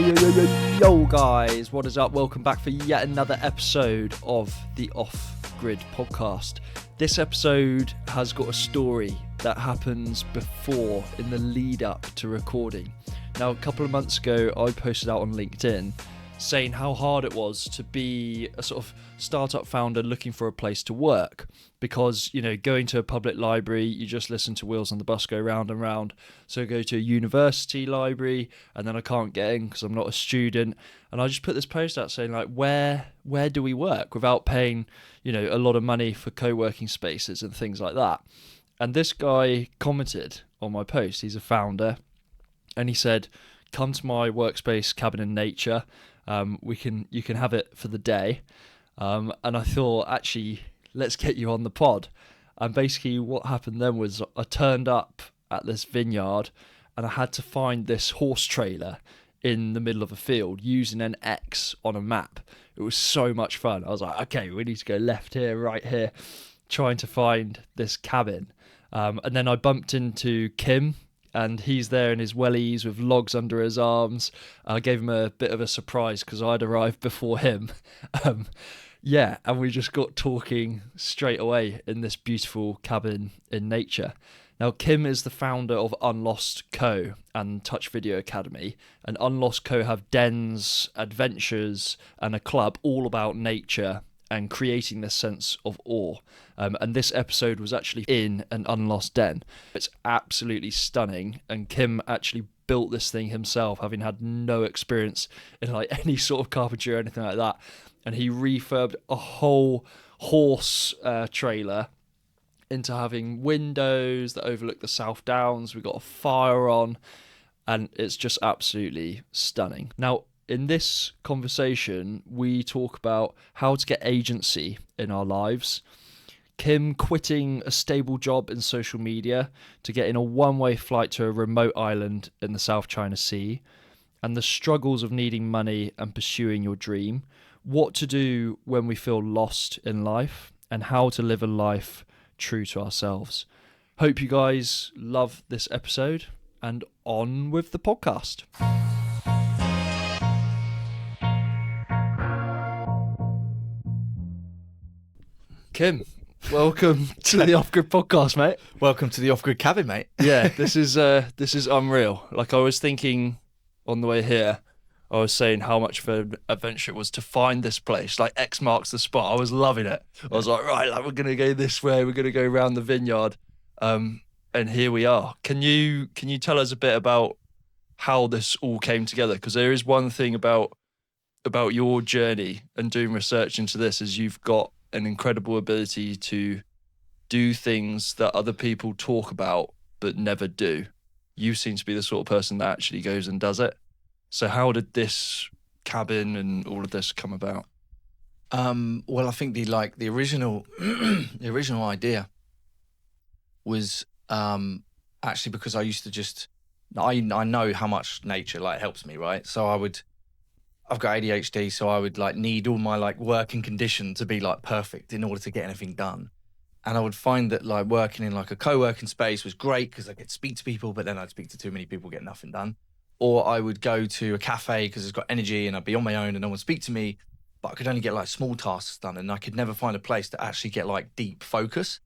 Yo guys, what is up? Welcome back for yet another episode of the Off Grid podcast. This episode has got a story that happens before, in the lead up to recording. Now, a couple of months ago, I posted out on LinkedIn saying how hard it was to be a sort of startup founder looking for a place to work, because, you know, going to a public library, you just listen to wheels on the bus go round and round. So I go to a university library and then I can't get in because I'm not a student. And I just put this post out saying, like, where do we work without paying, you know, a lot of money for co-working spaces and things like that. And this guy commented on my post. He's a founder, and he said, come to my workspace cabin in nature. You can have it for the day. And I thought, actually, let's get you on the pod. And basically what happened then was I turned up at this vineyard and I had to find this horse trailer in the middle of a field using an X on a map. It was so much fun. I was like, okay, we need to go left here, right here, trying to find this cabin. And then I bumped into Kim, and he's there in his wellies with logs under his arms. I gave him a bit of a surprise because I'd arrived before him. And we just got talking straight away in this beautiful cabin in nature. Now, Kim is the founder of Unlost Co and Touch Video Academy. And Unlost Co have dens, adventures, and a club all about nature and creating this sense of awe. And this episode was actually in an unlost den. It's absolutely stunning. And Kim actually built this thing himself, having had no experience in like any sort of carpentry or anything like that. And he refurbed a whole horse trailer into having windows that overlook the South Downs. We've got a fire on, and it's just absolutely stunning. Now, in this conversation, we talk about how to get agency in our lives, Kim quitting a stable job in social media to get in a one-way flight to a remote island in the South China Sea, and the struggles of needing money and pursuing your dream, what to do when we feel lost in life, and how to live a life true to ourselves. Hope you guys love this episode, and on with the podcast. Kim, welcome to the Off Grid podcast, mate. Welcome to the Off Grid cabin, mate. Yeah, this is unreal. Like, I was thinking on the way here, I was saying how much of an adventure it was to find this place. Like, X marks the spot. I was loving it. I was like, right, like, we're gonna go this way. We're gonna go around the vineyard, and here we are. Can you tell us a bit about how this all came together? Because there is one thing about your journey and doing research into this, is you've got an incredible ability to do things that other people talk about but never do. You seem to be the sort of person that actually goes and does it. So how did this cabin and all of this come about? Well, I think the original the original idea was actually because I used to just I know how much nature like helps me, right? So I've got ADHD, so I would like need all my like working condition to be like perfect in order to get anything done. And I would find that like working in like a co-working space was great because I could speak to people, but then I'd speak to too many people, get nothing done. Or I would go to a cafe because it's got energy and I'd be on my own and no one would speak to me, but I could only get like small tasks done, and I could never find a place to actually get like deep focus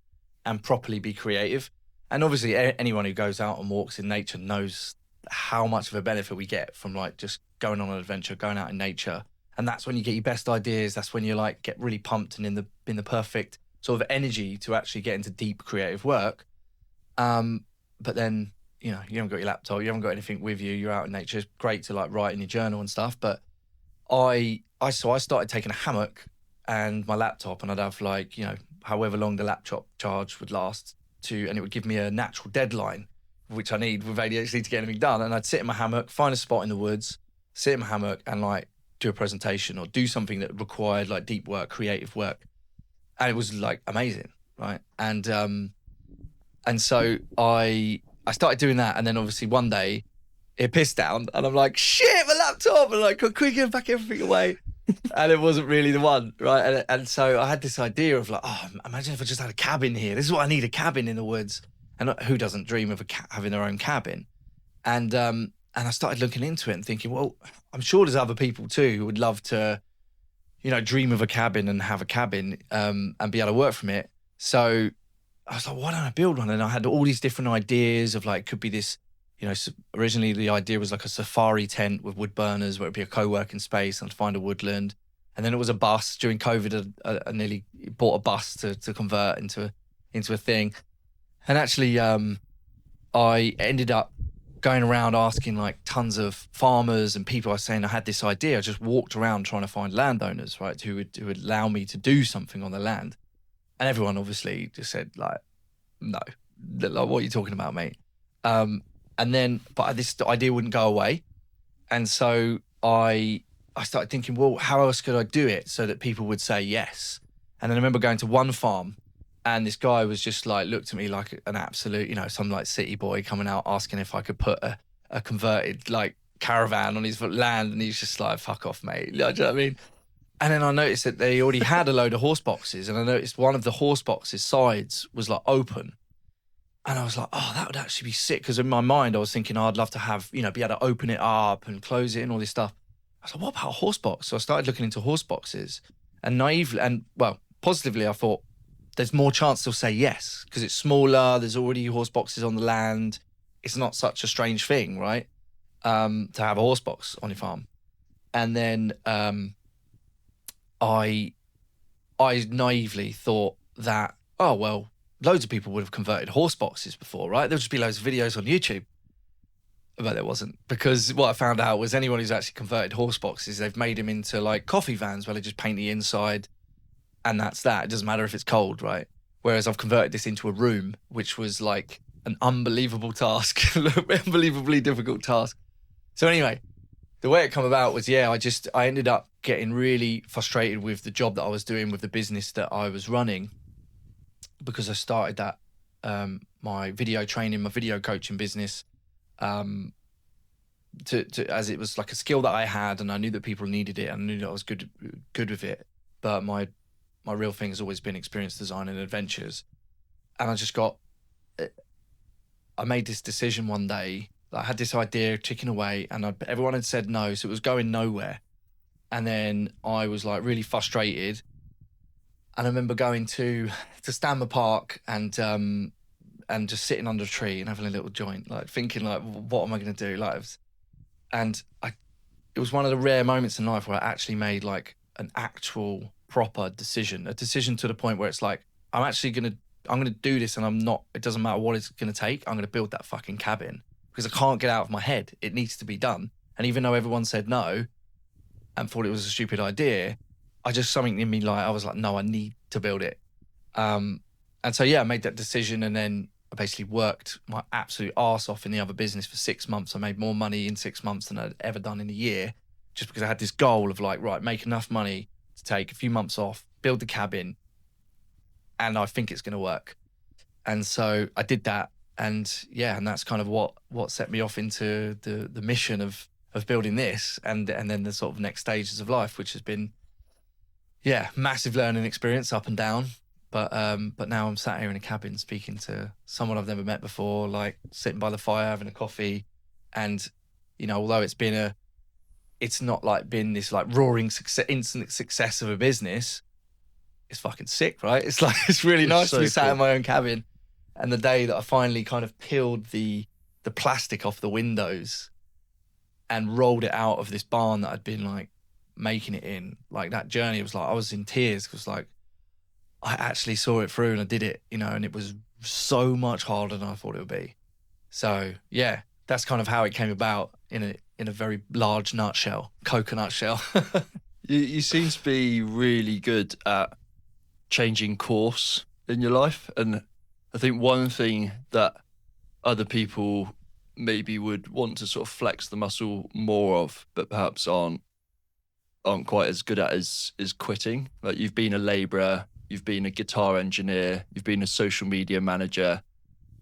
and properly be creative. And obviously anyone who goes out and walks in nature knows how much of a benefit we get from like just going on an adventure, going out in nature. And that's when you get your best ideas. That's when you like get really pumped and in the perfect sort of energy to actually get into deep creative work. But then, you know, you haven't got your laptop, you haven't got anything with you, you're out in nature. It's great to like write in your journal and stuff. But I started taking a hammock and my laptop, and I'd have like, you know, however long the laptop charge would last and it would give me a natural deadline, which I need with ADHD to get anything done. And I'd sit in my hammock, find a spot in the woods, sit in my hammock and like do a presentation or do something that required like deep work, creative work. And it was like amazing, right? And so I started doing that, and then obviously one day it pissed down and I'm like, shit, my laptop, and like quick, back everything away. And it wasn't really the one, right? And so I had this idea of like, oh, imagine if I just had a cabin here. This is what I need, a cabin in the woods. And who doesn't dream of having their own cabin? And And I started looking into it and thinking, well, I'm sure there's other people too who would love to, dream of a cabin and have a cabin and be able to work from it. So I was like, why don't I build one? And I had all these different ideas of like, could be this, originally the idea was like a safari tent with wood burners where it'd be a co-working space and I'd find a woodland. And then it was a bus. During COVID, I nearly bought a bus to convert into a thing. And actually, I ended up going around asking like tons of farmers and people. I was saying I had this idea. I just walked around trying to find landowners, right, who would allow me to do something on the land. And everyone obviously just said like, no, like, what are you talking about, mate? But this idea wouldn't go away. And so I started thinking, well, how else could I do it so that people would say yes? And then I remember going to one farm and this guy was just like, looked at me like an absolute, some like city boy coming out asking if I could put a converted like caravan on his land. And he's just like, fuck off, mate. You know what I mean? And then I noticed that they already had a load of horse boxes. And I noticed one of the horse boxes sides was like open. And I was like, oh, that would actually be sick. Because in my mind, I was thinking, I'd love to have, be able to open it up and close it and all this stuff. I was like, what about a horse box? So I started looking into horse boxes and naively, positively, I thought there's more chance they'll say yes because it's smaller. There's already horse boxes on the land. It's not such a strange thing, right? To have a horse box on your farm. And then I naively thought that, oh, well, loads of people would have converted horse boxes before, right? There'll just be loads of videos on YouTube. But there wasn't, because what I found out was anyone who's actually converted horse boxes, they've made them into like coffee vans where they just paint the inside and that's that. It doesn't matter if it's cold, right? Whereas I've converted this into a room, which was like an unbelievable task, unbelievably difficult task. So anyway, the way it come about was, I ended up getting really frustrated with the job that I was doing with the business that I was running, because I started that, my video training, my video coaching business, as it was like a skill that I had, and I knew that people needed it, and I knew that I was good with it. But my real thing has always been experience design and adventures. And I made this decision one day. I had this idea ticking away, and everyone had said no, so it was going nowhere. And then I was like really frustrated. And I remember going to Stanmer Park and just sitting under a tree and having a little joint, like thinking like, what am I going to do? It was one of the rare moments in life where I actually made like an actual proper decision, a decision to the point where it's like, I'm going to do this, and it doesn't matter what it's going to take. I'm going to build that fucking cabin because I can't get out of my head. It needs to be done. And even though everyone said no and thought it was a stupid idea, something in me, like, I was like, no, I need to build it. And so, I made that decision, and then I basically worked my absolute arse off in the other business for 6 months. I made more money in 6 months than I'd ever done in a year, just because I had this goal of like, right, make enough money to take a few months off, build the cabin, and I think it's going to work. And so I did that. And that's kind of what set me off into the mission of building this, and then the sort of next stages of life, which has been, massive learning experience up and down. But now I'm sat here in a cabin speaking to someone I've never met before, like sitting by the fire, having a coffee. And, although it's not like been this like roaring instant success of a business, it's fucking sick, right? It's like, it's really nice to be sat in my own cabin. And the day that I finally kind of peeled the plastic off the windows and rolled it out of this barn that I'd been like making it in, like that journey, it was like, I was in tears because like I actually saw it through and I did it, and it was so much harder than I thought it would be. So that's kind of how it came about in a very large nutshell, coconut shell. You seem to be really good at changing course in your life, and I think one thing that other people maybe would want to sort of flex the muscle more of, but perhaps aren't quite as good at, is quitting. Like, you've been a labourer, you've been a guitar engineer, you've been a social media manager,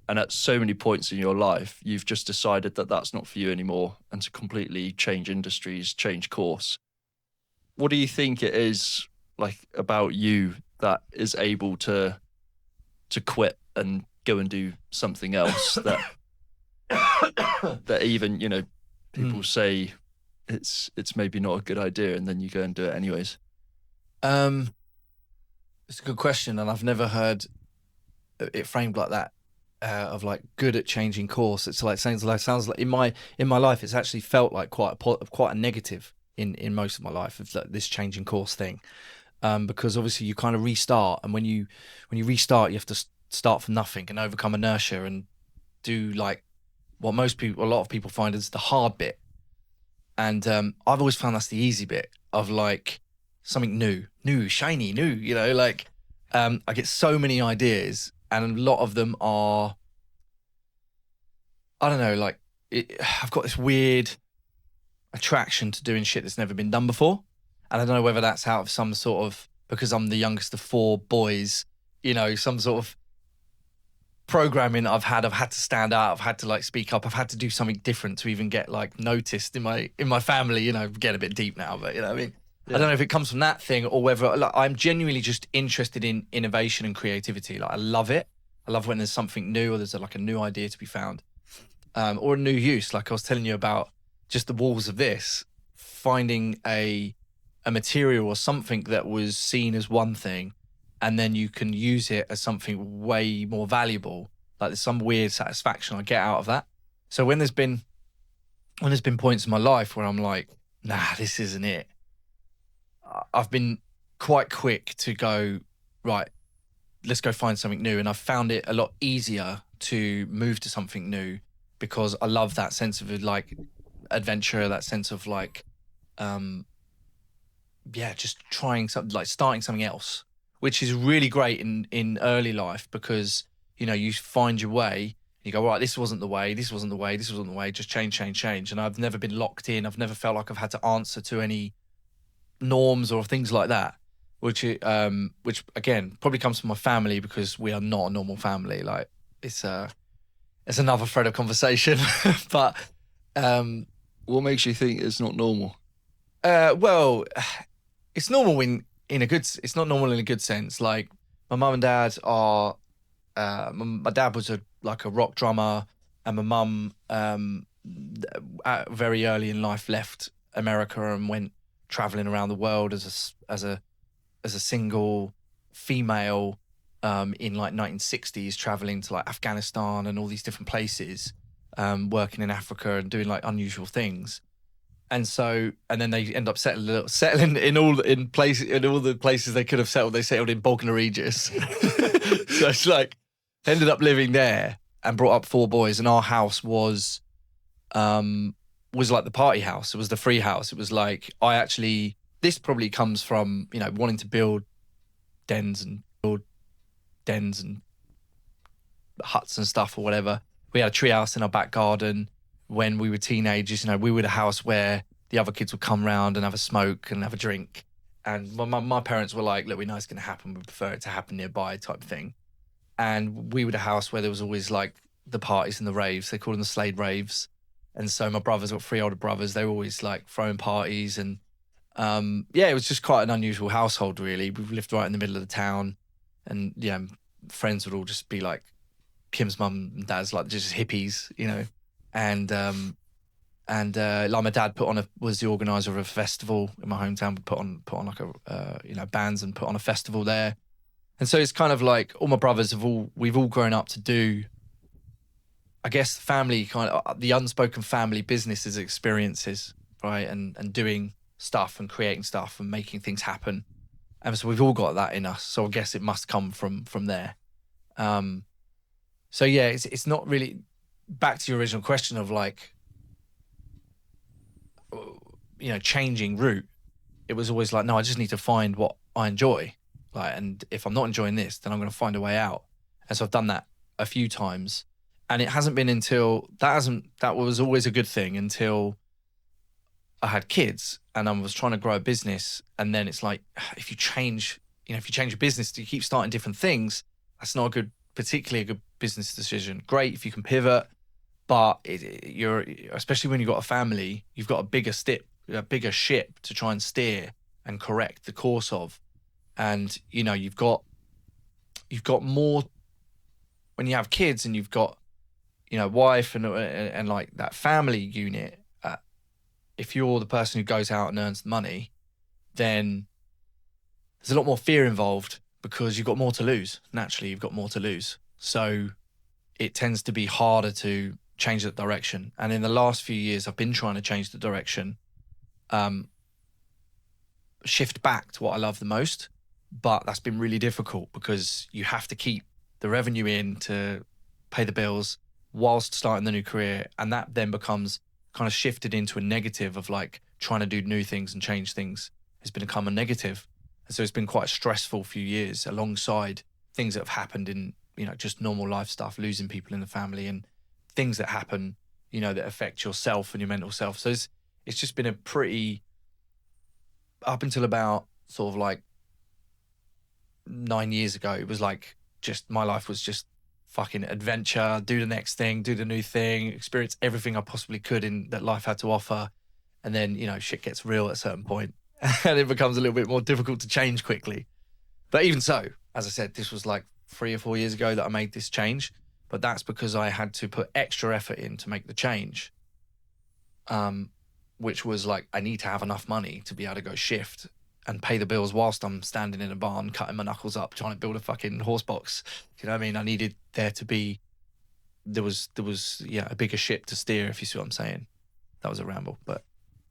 and at so many points in your life, you've just decided that that's not for you anymore, and to completely change industries, change course. What do you think it is like about you that is able to quit and go and do something else that that even, people say it's maybe not a good idea, and then you go and do it anyways? It's a good question, and I've never heard it framed like that. Of like good at changing course. It's like sounds like in my life, it's actually felt like quite a negative in most of my life of like this changing course thing. Because obviously you kind of restart, and when you restart, you have to start from nothing and overcome inertia and do like what a lot of people find is the hard bit. And I've always found that's the easy bit of like something new, shiny, new. You know, like I get so many ideas, and a lot of them are, I don't know, like I've got this weird attraction to doing shit that's never been done before. And I don't know whether that's out of some sort of, because I'm the youngest of 4 boys, you know, some sort of programming I've had to stand out, I've had to like speak up, I've had to do something different to even get like noticed in my family, you know, get a bit deep now, but you know what I mean? Yeah. I don't know if it comes from that thing or whether like, I'm genuinely just interested in innovation and creativity. Like I love it. I love when there's something new or there's like a new idea to be found, or a new use. Like I was telling you about just the walls of this, finding a material or something that was seen as one thing, and then you can use it as something way more valuable. Like there's some weird satisfaction I get out of that. So when there's been points in my life where I'm like, nah, this isn't it, I've been quite quick to go, right, let's go find something new. And I've found it a lot easier to move to something new because I love that sense of like adventure, that sense of like, just trying something, like starting something else, which is really great in early life because, you know, you find your way, you go, right, this wasn't the way, just change. And I've never been locked in. I've never felt like I've had to answer to any norms or things like that, which again, probably comes from my family because we are not a normal family. Like it's another thread of conversation, but, what makes you think it's not normal? Well, it's normal it's not normal in a good sense. Like my mum and dad are, my dad was a rock drummer, and my mum, very early in life left America and went traveling around the world as a single female, in like 1960s, traveling to like Afghanistan and all these different places, working in Africa and doing like unusual things. And then they end up settling in all the places they could have settled. They settled in Bognor Regis. So it's like ended up living there and brought up 4 boys. And our house was like the party house. It was the free house. It was like this probably comes from, you know, wanting to build dens and huts and stuff or whatever. We had a tree house in our back garden. When we were teenagers, you know, we were the house where the other kids would come round and have a smoke and have a drink. And my parents were like, look, we know it's going to happen. We prefer it to happen nearby type thing. And we were the house where there was always like the parties and the raves. They call them the Slade raves. And so my brothers, got 3 older brothers, they were always like throwing parties. And it was just quite an unusual household, really. We lived right in the middle of the town. And yeah, friends would all just be like, Kim's mum and dad's like just hippies, you know. And like my dad was the organizer of a festival in my hometown. We put on like bands and put on a festival there. And so it's kind of like all my brothers we've all grown up to do, I guess, family kind of the unspoken family businesses experiences, right? And doing stuff and creating stuff and making things happen. And so we've all got that in us. So I guess it must come from there. So yeah, it's not really. Back to your original question of like, you know, changing route. It was always like, no, I just need to find what I enjoy. Like, and if I'm not enjoying this, then I'm going to find a way out. And so I've done that a few times. And it hasn't been until that was always a good thing until I had kids and I was trying to grow a business. And then it's like, if you change your business, you keep starting different things. That's not particularly a good business decision. Great if you can pivot. But you're, especially when you've got a family, you've got a bigger ship to try and steer and correct the course of. And, you know, you've got more when you have kids and you've got, you know, wife and like that family unit. if you're the person who goes out and earns the money, then there's a lot more fear involved because you've got more to lose. Naturally, you've got more to lose. So it tends to be harder to change that direction. And in the last few years, I've been trying to change the direction, shift back to what I love the most. But that's been really difficult because you have to keep the revenue in to pay the bills whilst starting the new career. And that then becomes kind of shifted into a negative of like trying to do new things and change things has become a negative. And so it's been quite a stressful few years alongside things that have happened in, you know, just normal life stuff, losing people in the family and things that happen, you know, that affect yourself and your mental self. So it's just been a pretty, up until about sort of like 9 years ago, it was like just my life was just fucking adventure, do the next thing, do the new thing, experience everything I possibly could in that life had to offer. And then, you know, shit gets real at a certain point and it becomes a little bit more difficult to change quickly. But even so, as I said, this was like 3 or 4 years ago that I made this change, but that's because I had to put extra effort in to make the change. Which was like, I need to have enough money to be able to go shift and pay the bills whilst I'm standing in a barn, cutting my knuckles up, trying to build a fucking horse box. You know what I mean? I needed there to be, there was a bigger ship to steer, if you see what I'm saying. That was a ramble, but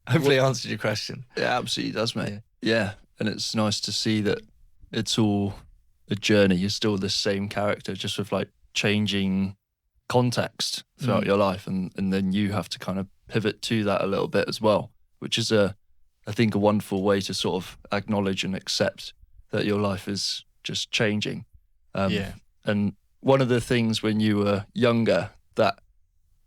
hopefully I answered your question. It absolutely does, mate. Yeah. And it's nice to see that it's all a journey. You're still the same character, just with like changing context throughout your life. And then you have to kind of pivot to that a little bit as well, which is I think a wonderful way to sort of acknowledge and accept that your life is just changing. And one of the things when you were younger that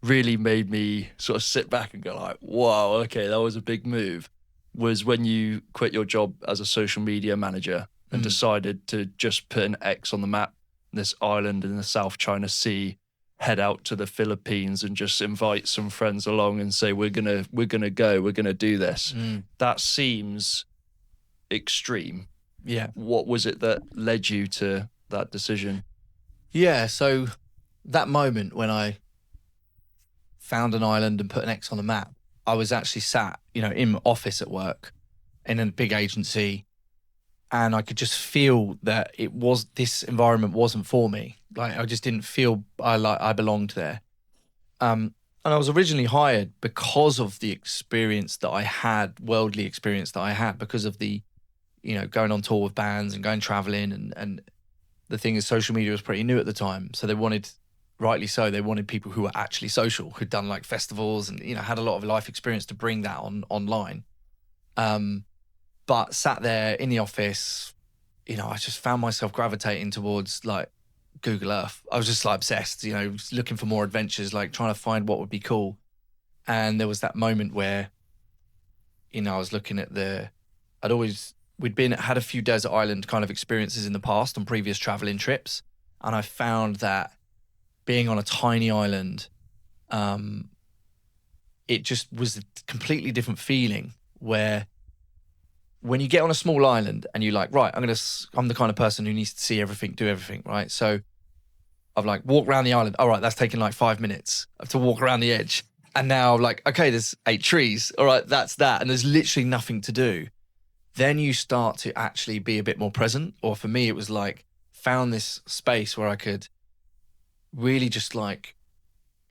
really made me sort of sit back and go like, wow, okay, that was a big move, was when you quit your job as a social media manager and decided to just put an X on the map, this island in the South China Sea, head out to the Philippines and just invite some friends along and say, we're gonna do this. That seems extreme. Yeah. What was it that led you to that decision? Yeah, so that moment when I found an island and put an X on the map, I was actually sat, you know, in my office at work in a big agency, and I could just feel that this environment wasn't for me. Like I just didn't feel I belonged there. And I was originally hired because of the experience that I had, worldly experience that I had, because of the, you know, going on tour with bands and going traveling. And the thing is, social media was pretty new at the time. So they wanted, rightly so, they wanted people who were actually social, who'd done like festivals and, you know, had a lot of life experience to bring that online. But sat there in the office, you know, I just found myself gravitating towards like Google Earth. I was just like obsessed, you know, looking for more adventures, like trying to find what would be cool. And there was that moment where, you know, I was looking at we'd had a few desert island kind of experiences in the past on previous traveling trips. And I found that being on a tiny island, it just was a completely different feeling where when you get on a small island and you're like, right, I'm the kind of person who needs to see everything, do everything, right? So I've like walked around the island. All right, that's taken like 5 minutes to walk around the edge. And now I'm like, okay, there's 8 trees. All right, that's that. And there's literally nothing to do. Then you start to actually be a bit more present. Or for me, it was like, found this space where I could really just like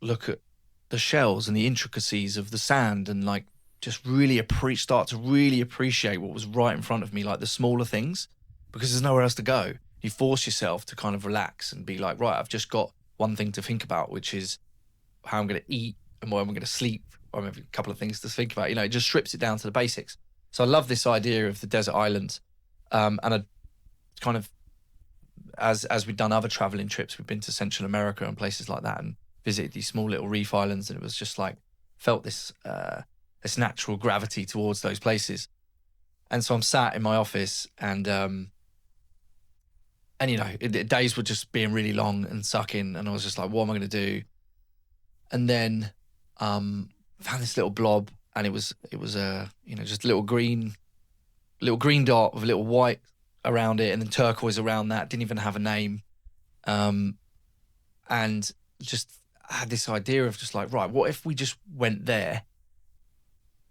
look at the shells and the intricacies of the sand and like just really start to really appreciate what was right in front of me, like the smaller things, because there's nowhere else to go. You force yourself to kind of relax and be like, right, I've just got one thing to think about, which is how I'm going to eat and where I'm going to sleep, or maybe a couple of things to think about. You know, it just strips it down to the basics. So I love this idea of the desert island. And I kind of, as we'd done other traveling trips, we've been to Central America and places like that and visited these small little reef islands. And it was just like, felt this natural gravity towards those places. And so I'm sat in my office and you know, days were just being really long and sucking. And I was just like, what am I going to do? And then found this little blob, and it was you know, just a little green dot with a little white around it and then turquoise around that. Didn't even have a name. And just had this idea of just like, right, what if we just went there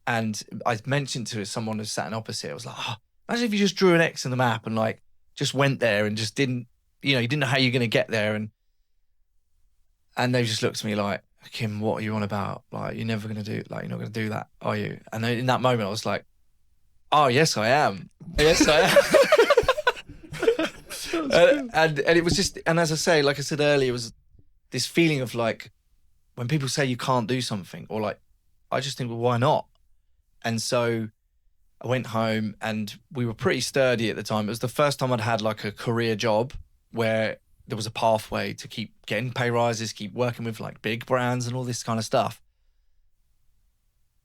And I mentioned to someone who sat in opposite, I was like, oh, imagine if you just drew an X on the map and like just went there and just didn't, you didn't know how you're going to get there. And they just looked at me like, Kim, what are you on about? Like, you're never going to do, like, you're not going to do that, are you? And then in that moment, I was like, oh, yes, I am. Yes, I am. and it was just, and as I say, like I said earlier, it was this feeling of like, when people say you can't do something, or like, I just think, well, why not? And so I went home, and we were pretty sturdy at the time. It was the first time I'd had like a career job where there was a pathway to keep getting pay rises, keep working with like big brands and all this kind of stuff.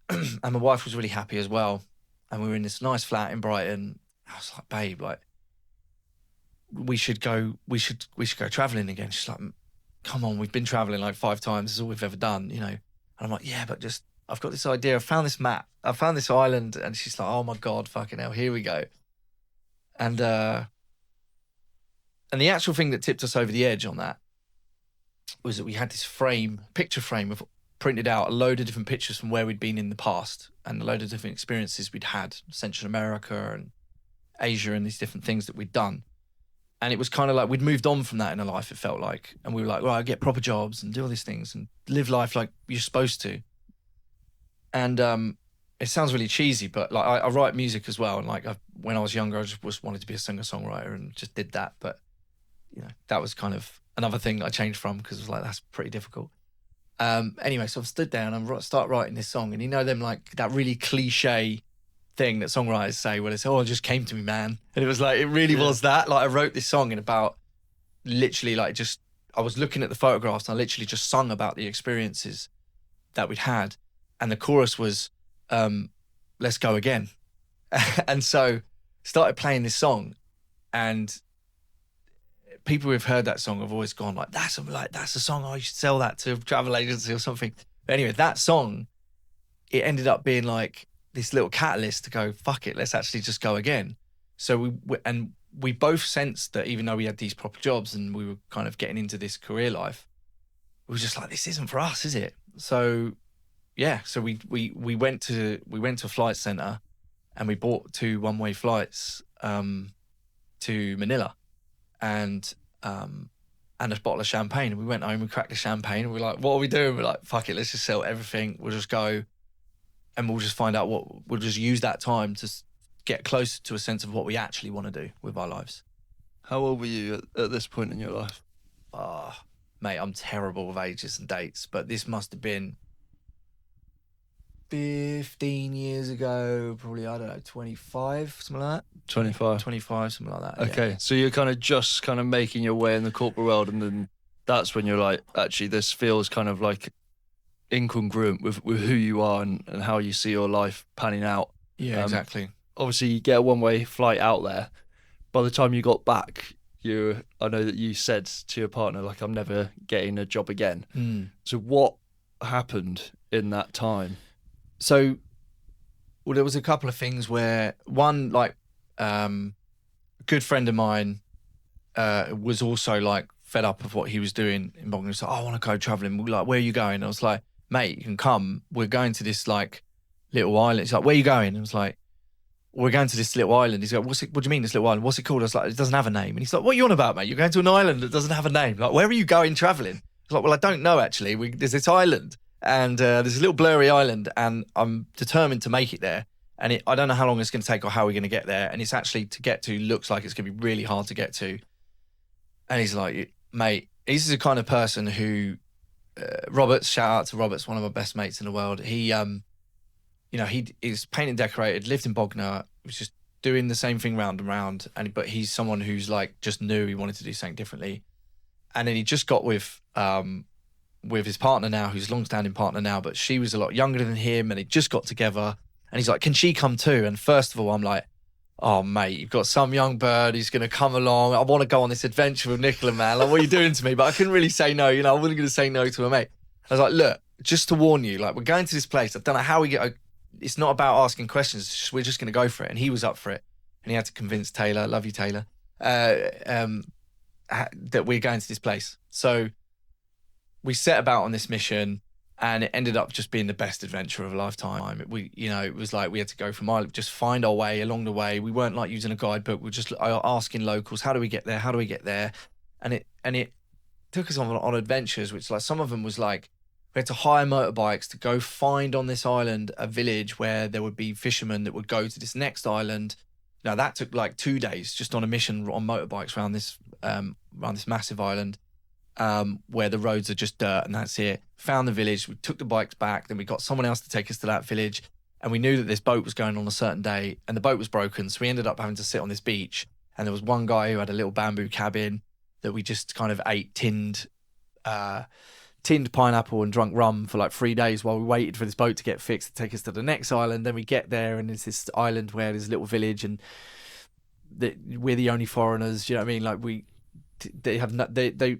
And my wife was really happy as well. And we were in this nice flat in Brighton. I was like, babe, like, we should go traveling again. She's like, come on, we've been traveling like 5 times. This is all we've ever done, And I'm like, yeah, but just, I've got this idea. I found this map. I found this island. And she's like, oh my God, fucking hell, here we go. And the actual thing that tipped us over the edge on that was that we had this picture frame of printed out a load of different pictures from where we'd been in the past and a load of different experiences we'd had, Central America and Asia and these different things that we'd done. And it was kind of like we'd moved on from that in our life, it felt like. And we were like, well, I get proper jobs and do all these things and live life like you're supposed to. And it sounds really cheesy, but like I write music as well. And like when I was younger, I just wanted to be a singer-songwriter and just did that. But that was kind of another thing that I changed from because it was like, that's pretty difficult. Anyway, so I've stood down and start writing this song. And them like that really cliche thing that songwriters say where they say, oh, it just came to me, man. And it was like, it really was that. Like I wrote this song in about literally like just, I was looking at the photographs and I literally just sung about the experiences that we'd had. And the chorus was, let's go again. And so started playing this song, and people who've heard that song have always gone like, that's a song, I should sell that to a travel agency or something. But anyway, that song, it ended up being like this little catalyst to go, fuck it, let's actually just go again. So we both sensed that even though we had these proper jobs and we were kind of getting into this career life, we were just like, this isn't for us, is it? So yeah, so we went to a flight center and we bought 2 one-way flights to Manila. And a bottle of champagne. And we went home, we cracked the champagne, and we're like, what are we doing? We're like, fuck it, let's just sell everything. We'll just go and we'll just find out we'll just use that time to get closer to a sense of what we actually want to do with our lives. How old were you at this point in your life? Mate, I'm terrible with ages and dates, but this must have been 15 years ago, probably, I don't know, 25, something like that. 25, something like that. Okay, yeah. So you're kind of just kind of making your way in the corporate world, and then that's when you're like, actually, this feels kind of like incongruent with who you are and how you see your life panning out. Yeah, exactly. Obviously, you get a one-way flight out there. By the time you got back, I know that you said to your partner, like, I'm never getting a job again. So what happened in that time? So, well, there was a couple of things where one, like, a good friend of mine was also like fed up of what he was doing in Bogner. He's like, oh, I want to go traveling. We're like, where are you going? And I was like, mate, you can come. We're going to this like little island. He's like, where are you going? And I was like, we're going to this little island. He's like, what do you mean this little island? What's it called? I was like, it doesn't have a name. And he's like, what are you on about, mate? You're going to an island that doesn't have a name. Like, where are you going traveling? I was like, well, I don't know, actually. There's this island. And there's a little blurry island, and I'm determined to make it there. And I don't know how long it's going to take or how we're going to get there. And it's actually, to get to, looks like it's going to be really hard to get to. And he's like, mate, he's the kind of person who, Roberts, shout out to Roberts, one of my best mates in the world. He, he is painted, decorated, lived in Bognor, was just doing the same thing round and round. But he's someone who's like, just knew he wanted to do something differently. And then he just got with his partner now, who's a long-standing partner now, but she was a lot younger than him, and they just got together. And he's like, can she come too? And first of all, I'm like, oh, mate, you've got some young bird who's going to come along. I want to go on this adventure with Nicola, man. Like, what are you doing to me? But I couldn't really say no. I wasn't going to say no to a mate. I was like, look, just to warn you, like, we're going to this place. I don't know how we get. It's not about asking questions. We're just going to go for it. And he was up for it. And he had to convince Taylor, love you, Taylor, that we're going to this place. So we set about on this mission, And it ended up just being the best adventure of a lifetime. It was like we had to go from Ireland, just find our way along the way. We weren't like using a guidebook. We're just asking locals, how do we get there? How do we get there? And it took us on adventures, which like some of them was like, we had to hire motorbikes to go find on this island a village where there would be fishermen that would go to this next island. Now that took like 2 days just on a mission on motorbikes around this massive island. Where the roads are just dirt and that's it. Found the village, we took the bikes back, then we got someone else to take us to that village, and we knew that this boat was going on a certain day and the boat was broken, so we ended up having to sit on this beach, and there was one guy who had a little bamboo cabin that we just kind of ate tinned pineapple and drunk rum for like 3 days while we waited for this boat to get fixed to take us to the next island. Then we get there and there's this island where there's a little village and we're the only foreigners, you know what I mean? Like they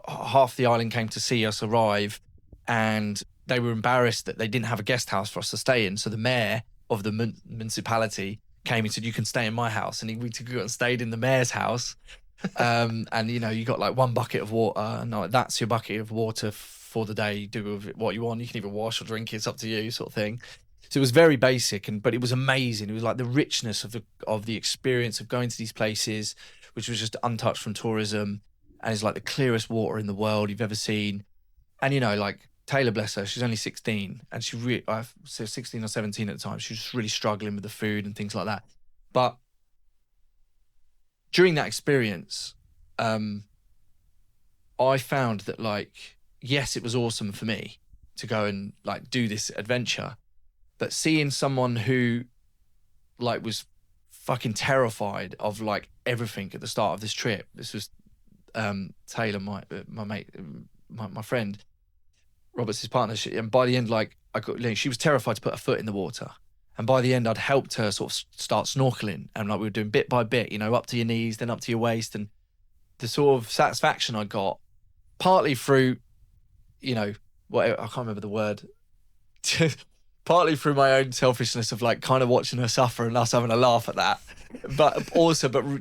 half the island came to see us arrive, and they were embarrassed that they didn't have a guest house for us to stay in. So the mayor of the municipality came and said, "You can stay in my house." And we took and stayed in the mayor's house. And you got like one bucket of water, and like, that's your bucket of water for the day. You do with it what you want. You can either wash or drink it. It's up to you, sort of thing. So it was very basic, but it was amazing. It was like the richness of the experience of going to these places, which was just untouched from tourism. And it's like the clearest water in the world you've ever seen. And, like Taylor, bless her, she's only 16. And she so 16 or 17 at the time. She was just really struggling with the food and things like that. But during that experience, I found that, like, yes, it was awesome for me to go and, like, do this adventure. But seeing someone who, like, was fucking terrified of, like, everything at the start of this trip. This was Taylor, my mate, my friend, Robert's his partner, and by the end, like she was terrified to put her foot in the water, and by the end, I'd helped her sort of start snorkeling, and like we were doing bit by bit, up to your knees, then up to your waist, and the sort of satisfaction I got, partly through, whatever, I can't remember the word, partly through my own selfishness of like kind of watching her suffer and us having a laugh at that, but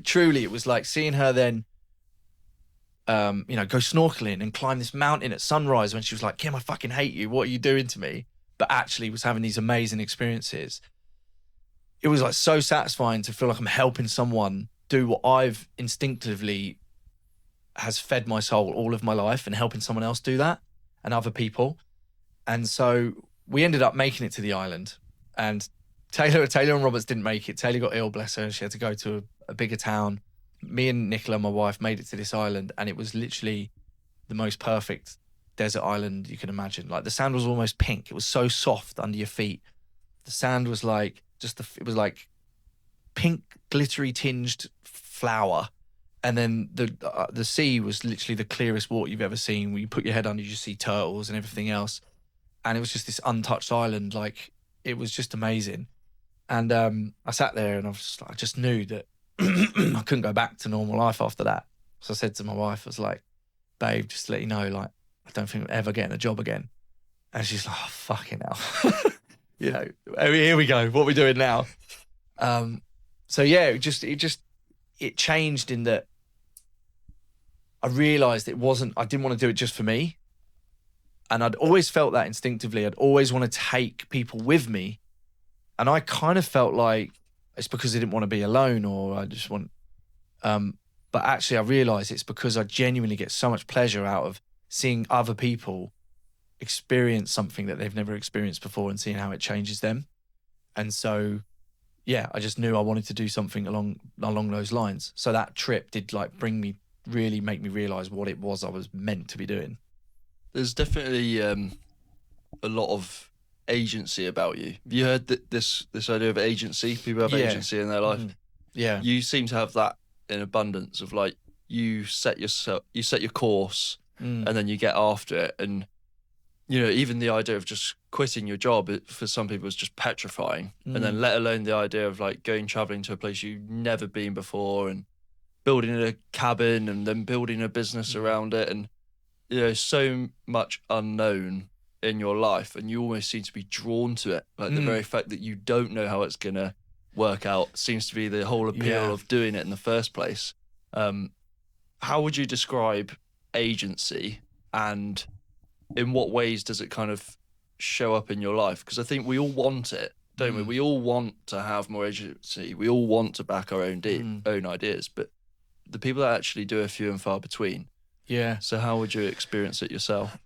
truly, it was like seeing her then. Go snorkeling and climb this mountain at sunrise when she was like, Kim, I fucking hate you. What are you doing to me? But actually was having these amazing experiences. It was like so satisfying to feel like I'm helping someone do what I've instinctively has fed my soul all of my life, and helping someone else do that and other people. And so we ended up making it to the island, and Taylor and Roberts didn't make it. Taylor got ill, bless her, and she had to go to a bigger town. Me and Nicola, my wife, made it to this island, and it was literally the most perfect desert island you can imagine. Like the sand was almost pink. It was so soft under your feet. The sand was like it was like pink, glittery tinged flour. And then the sea was literally the clearest water you've ever seen. Where you put your head under, you just see turtles and everything else. And it was just this untouched island. Like it was just amazing. And I sat there and I just knew that I couldn't go back to normal life after that. So I said to my wife, I was like, babe, just to let you know, like, I don't think I'm ever getting a job again. And she's like, oh, fucking hell. Here we go. What are we doing now? So yeah, it changed in that I realised I didn't want to do it just for me. And I'd always felt that instinctively. I'd always want to take people with me. And I kind of felt like it's because I didn't want to be alone, or I just want, but actually I realised it's because I genuinely get so much pleasure out of seeing other people experience something that they've never experienced before and seeing how it changes them. And so, yeah, I just knew I wanted to do something along those lines. So that trip did like really make me realise what it was I was meant to be doing. There's definitely a lot of agency about you. Have you heard this idea of agency? People have agency in their life. Yeah. You seem to have that in abundance of like you set your course and then you get after it. And even the idea of just quitting your job for some people is just petrifying. And then let alone the idea of like going traveling to a place you've never been before and building a cabin and then building a business around it, and so much unknown in your life, and you almost seem to be drawn to it. Like the very fact that you don't know how it's gonna work out seems to be the whole appeal of doing it in the first place. How would you describe agency, and in what ways does it kind of show up in your life? Because I think we all want it, don't we? We all want to have more agency. We all want to back our own ideas, but the people that actually do are few and far between. Yeah. So how would you experience it yourself?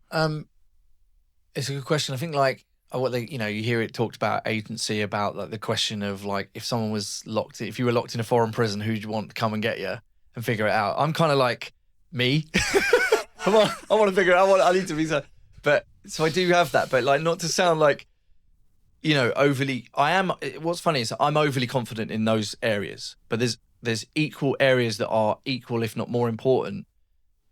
It's a good question. I think like what they, you hear it talked about agency, about like the question of like if someone was if you were locked in a foreign prison, who'd you want to come and get you and figure it out? I'm kind of like me. I want to figure it out. I need to be so. But so I do have that, but like not to sound like, overly. I am. What's funny is I'm overly confident in those areas, but there's equal areas that are equal, if not more important,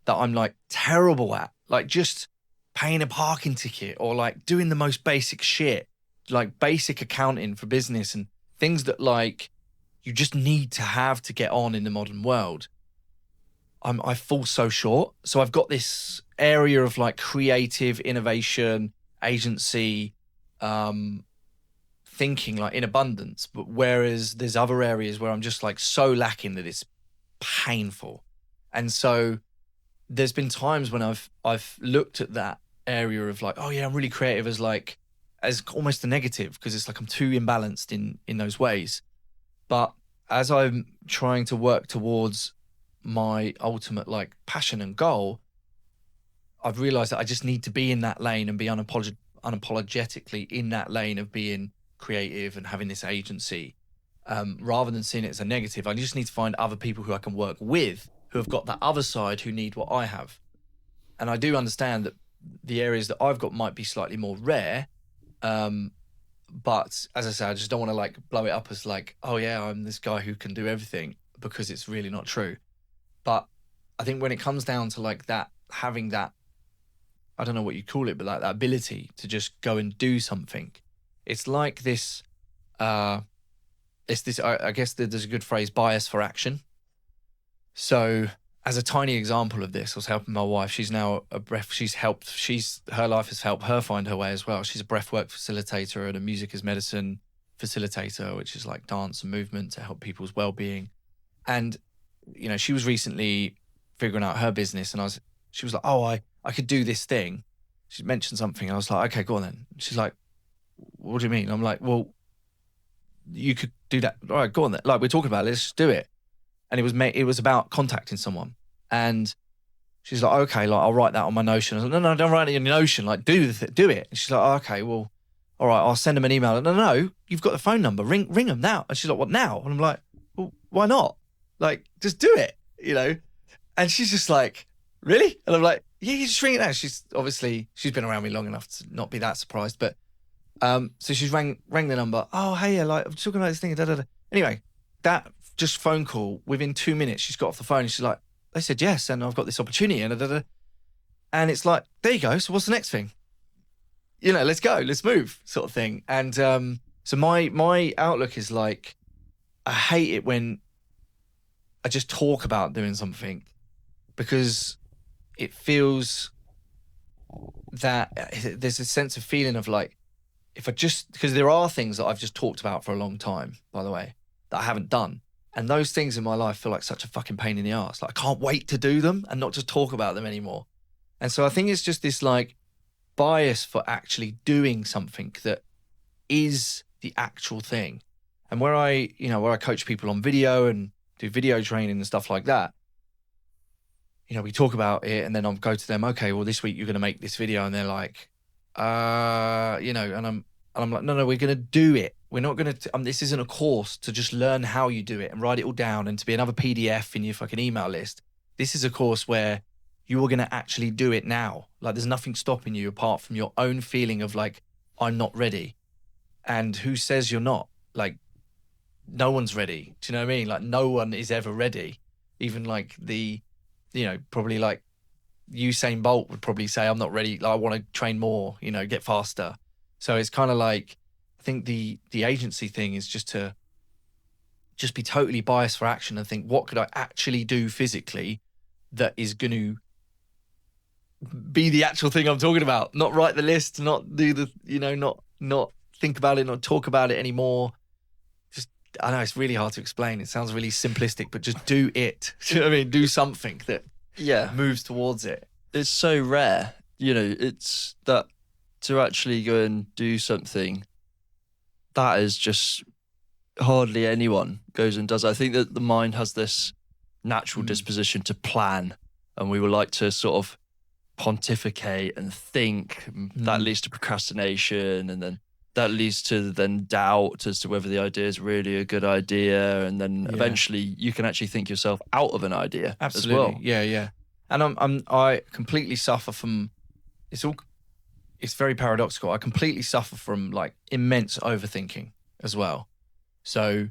that I'm like terrible at, like just paying a parking ticket or like doing the most basic shit, like basic accounting for business and things that like you just need to have to get on in the modern world. I fall so short. So I've got this area of like creative innovation, agency, thinking like in abundance, but whereas there's other areas where I'm just like so lacking that it's painful. And so there's been times when I've looked at that area of like, oh yeah, I'm really creative as almost a negative, because it's like I'm too imbalanced in those ways. But as I'm trying to work towards my ultimate like passion and goal, I've realized that I just need to be in that lane and be unapologetically in that lane of being creative and having this agency, rather than seeing it as a negative. I just need to find other people who I can work with who have got that other side, who need what I have. And I do understand that the areas that I've got might be slightly more rare. But as I said, I just don't want to like blow it up as like, oh yeah, I'm this guy who can do everything, because it's really not true. But I think when it comes down to like that, having that, I don't know what you call it, but like that ability to just go and do something, it's like this, I guess there's a good phrase, bias for action. So as a tiny example of this, I was helping my wife. She's now her life has helped her find her way as well. She's a breathwork facilitator and a music as medicine facilitator, which is like dance and movement to help people's well-being. And, she was recently figuring out her business, and she was like, oh, I could do this thing. She mentioned something, and I was like, okay, go on then. She's like, what do you mean? I'm like, well, you could do that. All right, go on then. Like, we're talking about it, let's just do it. And it was about contacting someone. And she's like, okay, like I'll write that on my Notion. I was like, no, don't write it in your Notion. Like do it. And she's like, oh, okay, well, all right, I'll send them an email. No, you've got the phone number. Ring them now. And she's like, what now? And I'm like, well, why not? Like, just do it, And she's just like, really? And I'm like, yeah, you just ring it now. She's been around me long enough to not be that surprised. But so she's rang the number. Oh, hey, yeah, like I'm talking about this thing. Da, da, da. Anyway, that just phone call, within 2 minutes, she's got off the phone and she's like, they said yes, and I've got this opportunity, and and it's like, there you go. So what's the next thing? Let's go, let's move, sort of thing. And so my outlook is like, I hate it when I just talk about doing something, because it feels that there's a sense of feeling of like, because there are things that I've just talked about for a long time, by the way, that I haven't done. And those things in my life feel like such a fucking pain in the ass. Like I can't wait to do them and not just talk about them anymore. And so I think it's just this like bias for actually doing something that is the actual thing. And where I coach people on video and do video training and stuff like that, we talk about it, and then I'll go to them, okay, well, this week you're going to make this video. And they're like, and I'm like, no, we're going to do it. We're not going to, this isn't a course to just learn how you do it and write it all down and to be another PDF in your fucking email list. This is a course where you are going to actually do it now. Like there's nothing stopping you apart from your own feeling of like, I'm not ready. And who says you're not? Like, no one's ready. Do you know what I mean? Like no one is ever ready. Even like probably like Usain Bolt would probably say, I'm not ready. Like, I want to train more, get faster. So it's kind of like, I think the agency thing is just to be totally biased for action and think, what could I actually do physically that is going to be the actual thing I'm talking about? Not write the list, not do the, not think about it, not talk about it anymore. Just, I know it's really hard to explain. It sounds really simplistic, but just do it. Do you know what I mean? Do something that moves towards it. It's so rare it's that to actually go and do something, that is just hardly anyone goes and does. I think that the mind has this natural disposition to plan, and we would like to sort of pontificate and think. That leads to procrastination, and then that leads to then doubt as to whether the idea is really a good idea, and then eventually you can actually think yourself out of an idea. Absolutely. As well. Yeah. And I completely suffer from it's very paradoxical. I completely suffer from like immense overthinking as well. So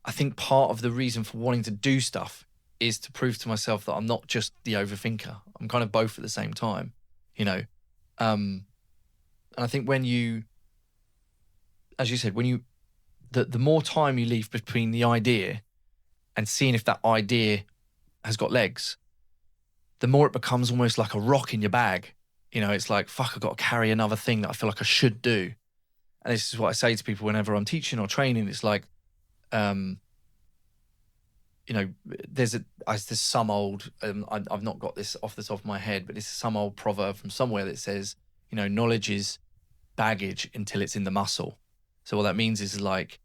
I think part of the reason for wanting to do stuff is to prove to myself that I'm not just the overthinker. I'm kind of both at the same time, And I think when you, as you said, the more time you leave between the idea and seeing if that idea has got legs, the more it becomes almost like a rock in your bag. It's like, fuck, I've got to carry another thing that I feel like I should do. And this is what I say to people whenever I'm teaching or training. It's like, there's some old, I've not got this off the top of my head, but this is some old proverb from somewhere that says, knowledge is baggage until it's in the muscle. So what that means is like,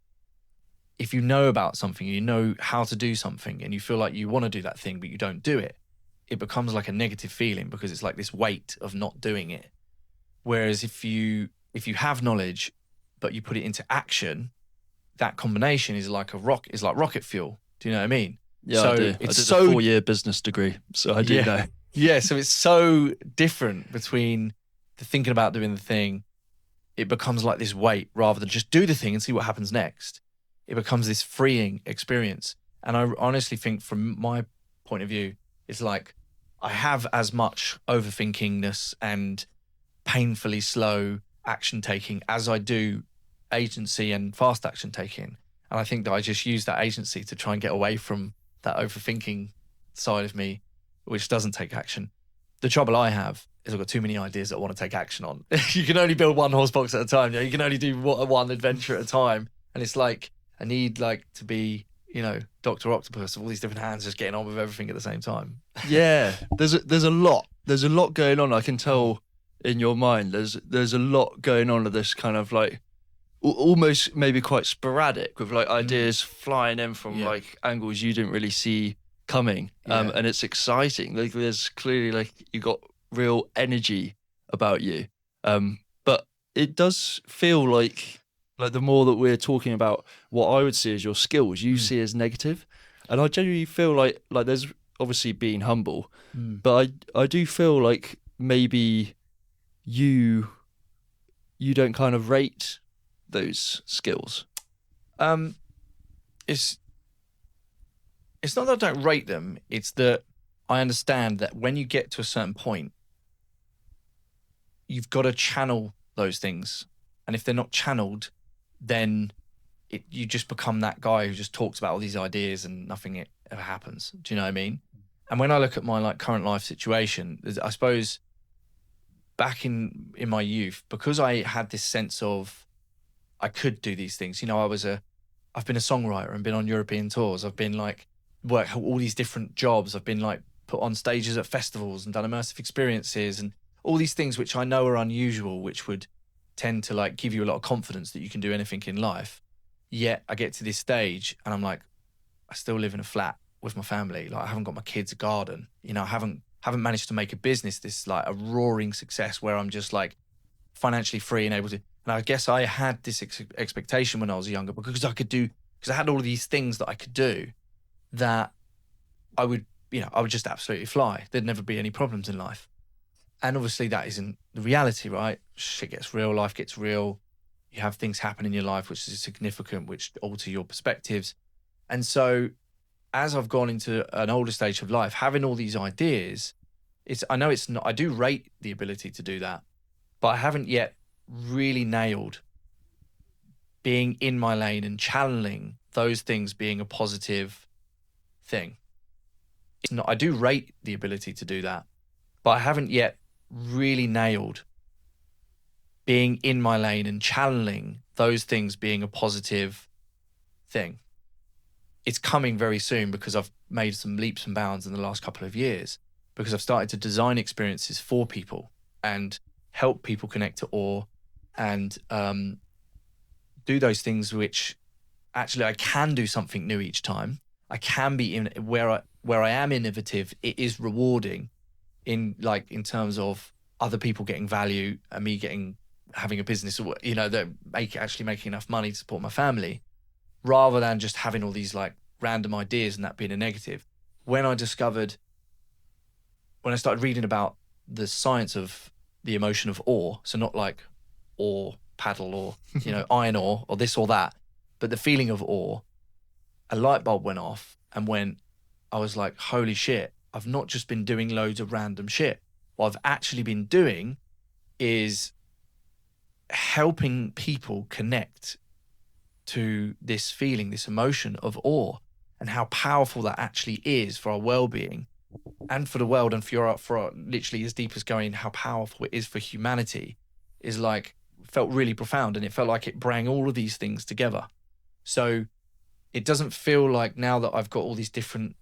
if you know about something, you know how to do something, and you feel like you want to do that thing, but you don't do it, it becomes like a negative feeling because it's like this weight of not doing it. Whereas if you have knowledge, but you put it into action, that combination is like rocket fuel. Do you know what I mean? Yeah, so I do. It's I did a 4-year business degree, so I do know. Yeah, so it's so different between the thinking about doing the thing. It becomes like this weight rather than just do the thing and see what happens next. It becomes this freeing experience. And I honestly think from my point of view, it's like I have as much overthinkingness and painfully slow action taking as I do agency and fast action taking. And I think that I just use that agency to try and get away from that overthinking side of me, which doesn't take action. The trouble I have is I've got too many ideas that I want to take action on. You can only build one horse box at a time. You can only do one adventure at a time. And it's like, I need like to be, Dr. Octopus of all these different hands just getting on with everything at the same time. Yeah, there's a lot going on. I can tell in your mind. There's a lot going on of this kind of like almost maybe quite sporadic with like ideas flying in from like angles you didn't really see coming. And it's exciting. Like there's clearly like you got real energy about you. But it does feel like the more that we're talking about what I would see as your skills, you see as negative. And I genuinely feel like there's obviously being humble, but I do feel like maybe you don't kind of rate those skills. It's not that I don't rate them. It's that I understand that when you get to a certain point, you've got to channel those things. And if they're not channeled, then you just become that guy who just talks about all these ideas and nothing ever happens. Do you know what I mean? And when I look at my like current life situation, I suppose back in my youth, because I had this sense of I could do these things. I've been a songwriter and been on European tours. I've been like worked all these different jobs. I've been like put on stages at festivals and done immersive experiences and all these things which I know are unusual, which would tend to like give you a lot of confidence that you can do anything in life. Yet I get to this stage and I'm like, I still live in a flat with my family. Like I haven't got my kids a garden. I haven't managed to make a business this like a roaring success where I'm just like financially free and able to. And I guess I had this expectation when I was younger because I had all of these things that I could do that I would just absolutely fly. There'd never be any problems in life. And obviously that isn't the reality, right? Shit gets real, life gets real. You have things happen in your life which is significant, which alter your perspectives. And so as I've gone into an older stage of life, having all these ideas, I do rate the ability to do that, but I haven't yet really nailed being in my lane and channeling those things being a positive thing. I do rate the ability to do that, but I haven't yet really nailed being in my lane and channeling those things being a positive thing. It's coming very soon because I've made some leaps and bounds in the last couple of years. because I've started to design experiences for people and help people connect to awe and do those things which actually I can do something new each time. I can be in where I am innovative. It is rewarding in terms of other people getting value and me having a business, that actually making enough money to support my family, rather than just having all these like random ideas and that being a negative. When I started reading about the science of the emotion of awe, so not like ore paddle or iron ore or this or that, but the feeling of awe, a light bulb went off, and when I was like, holy shit, I've not just been doing loads of random shit. What I've actually been doing is helping people connect to this feeling, this emotion of awe, and how powerful that actually is for our well-being and for the world, and for our literally as deep as going, how powerful it is for humanity, is like, felt really profound, and it felt like it brought all of these things together. So it doesn't feel like, now that I've got all these different,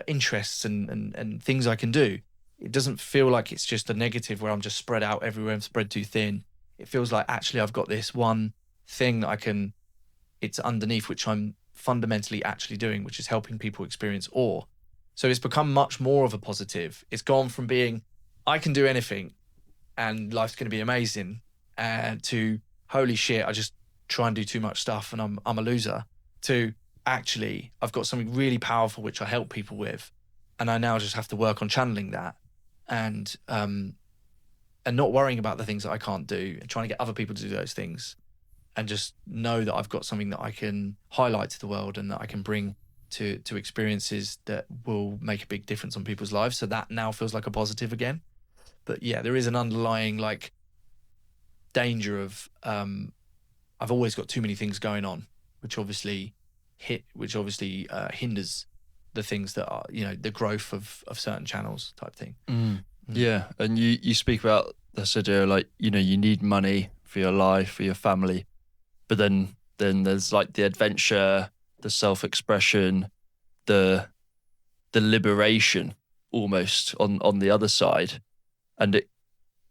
interests and things I can do, it doesn't feel like it's just a negative where I'm just spread out everywhere and spread too thin. It feels like actually I've got this one thing that it's underneath, which I'm fundamentally actually doing, which is helping people experience awe. So it's become much more of a positive. It's gone from being, I can do anything and life's going to be amazing, to holy shit, I just try and do too much stuff and I'm a loser, to actually I've got something really powerful which I help people with, and I now just have to work on channeling that and not worrying about the things that I can't do and trying to get other people to do those things, and just know that I've got something that I can highlight to the world and that I can bring to experiences that will make a big difference on people's lives. So that now feels like a positive again. But yeah, there is an underlying like danger of I've always got too many things going on, which obviously hinders the things that are, the growth of certain channels type thing. Yeah, and you speak about this idea like, you need money for your life, for your family, but then there's like the adventure, the self-expression, the liberation almost on the other side. And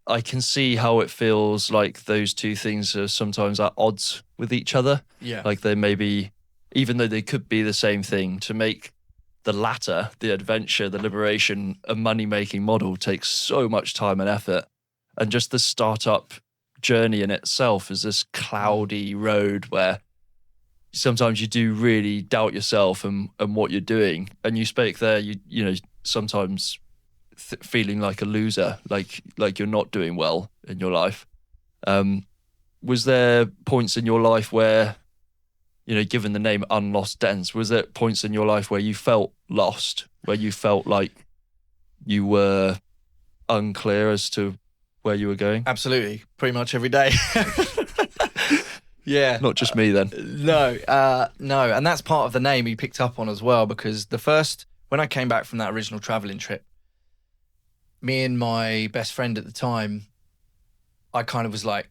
I can see how it feels like those two things are sometimes at odds with each other. Yeah. Like they may be, even though they could be the same thing, to make the latter, the adventure, the liberation, a money-making model takes so much time and effort. And just the startup journey in itself is this cloudy road where sometimes you do really doubt yourself and what you're doing. And you spoke there, sometimes feeling like a loser, like you're not doing well in your life. Was there points in your life where, given the name Unlost Dens, was there points in your life where you felt lost, where you felt like you were unclear as to where you were going? Absolutely. Pretty much every day. Yeah. Not just me then. No. And that's part of the name you picked up on as well, because when I came back from that original traveling trip, me and my best friend at the time, I kind of was like,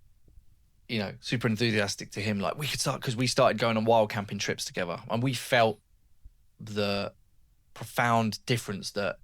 super enthusiastic to him, like we could start, because we started going on wild camping trips together, and we felt the profound difference that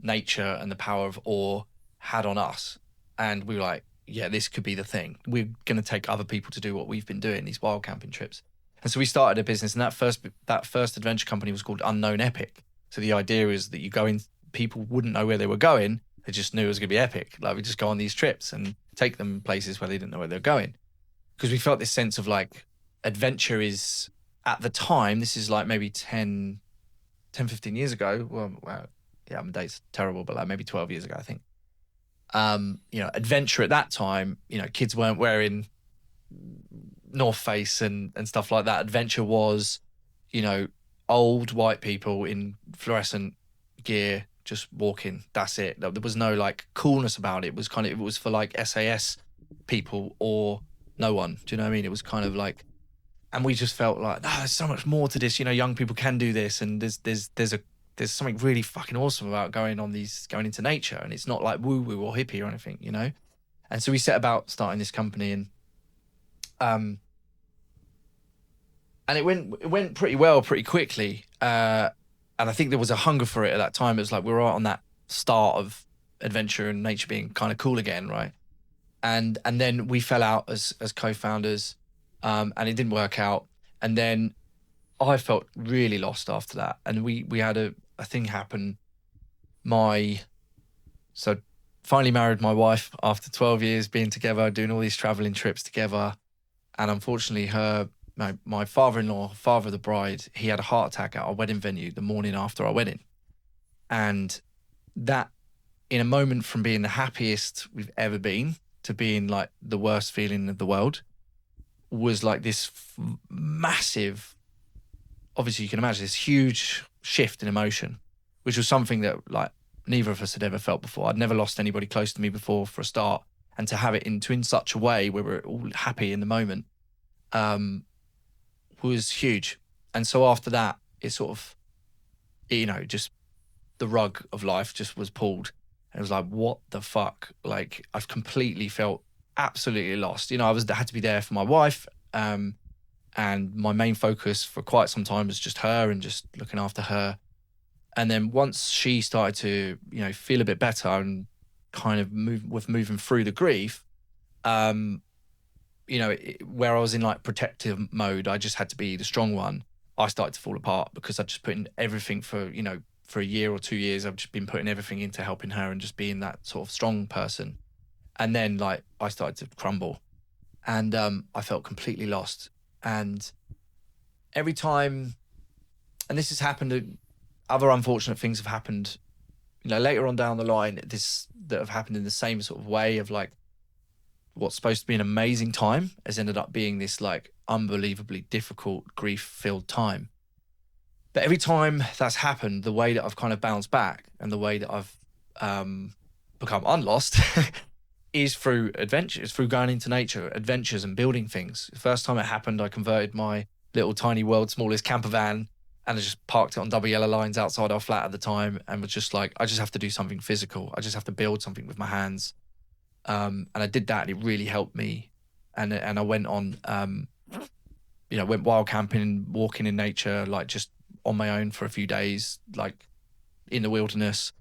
nature and the power of awe had on us. And we were like, yeah, this could be the thing. We're going to take other people to do what we've been doing, these wild camping trips. And so we started a business, and that first adventure company was called Unknown Epic. So the idea is that you go in, people wouldn't know where they were going. They just knew it was going to be epic. Like we just go on these trips and take them places where they didn't know where they were going. Because we felt this sense of like adventure is, at the time, this is like maybe 10, 15 years ago. Well, yeah, my date's terrible, but like maybe 12 years ago, I think. Adventure at that time, kids weren't wearing North Face and stuff like that. Adventure was, old white people in fluorescent gear just walking. That's it. There was no like coolness about it. It was for like SAS people or no one. Do you know what I mean? It was kind of like, and we just felt like, there's so much more to this. Young people can do this, and there's something really fucking awesome about going into nature, and it's not like woo woo or hippie or anything, And so we set about starting this company, and it went pretty well pretty quickly. And I think there was a hunger for it at that time. It was like we were right on that start of adventure and nature being kind of cool again, right? And then we fell out as co-founders, and it didn't work out. And then I felt really lost after that. And we had a thing happen. So finally married my wife after 12 years being together, doing all these traveling trips together. And unfortunately, my father-in-law, father of the bride, he had a heart attack at our wedding venue the morning after our wedding. And that, in a moment from being the happiest we've ever been to being like the worst feeling of the world, was like this massive, obviously you can imagine, this huge shift in emotion, which was something that like neither of us had ever felt before. I'd never lost anybody close to me before, for a start, and to have it in such a way where we're all happy in the moment was huge. And so after that, it sort of, just the rug of life just was pulled. And it was like, what the fuck? Like, I've completely felt absolutely lost. I had to be there for my wife, and my main focus for quite some time was just her and just looking after her. And then once she started to, feel a bit better and kind of moving through the grief, where I was in like protective mode, I just had to be the strong one. I started to fall apart because I just put in everything for a year or 2 years. I've just been putting everything into helping her and just being that sort of strong person. And then like I started to crumble, and I felt completely lost. And every time, and this has happened, other unfortunate things have happened, later on down the line, that have happened in the same sort of way of like, what's supposed to be an amazing time has ended up being this like unbelievably difficult, grief-filled time. But every time that's happened, the way that I've kind of bounced back and the way that I've become unlost is through adventures, through going into nature, adventures and building things. The first time it happened, I converted my little tiny world's smallest camper van and I just parked it on double yellow lines outside our flat at the time, and was just like, I just have to do something physical. I just have to build something with my hands. And I did that, and it really helped me. And I went on, went wild camping, walking in nature, like just on my own for a few days, like in the wilderness.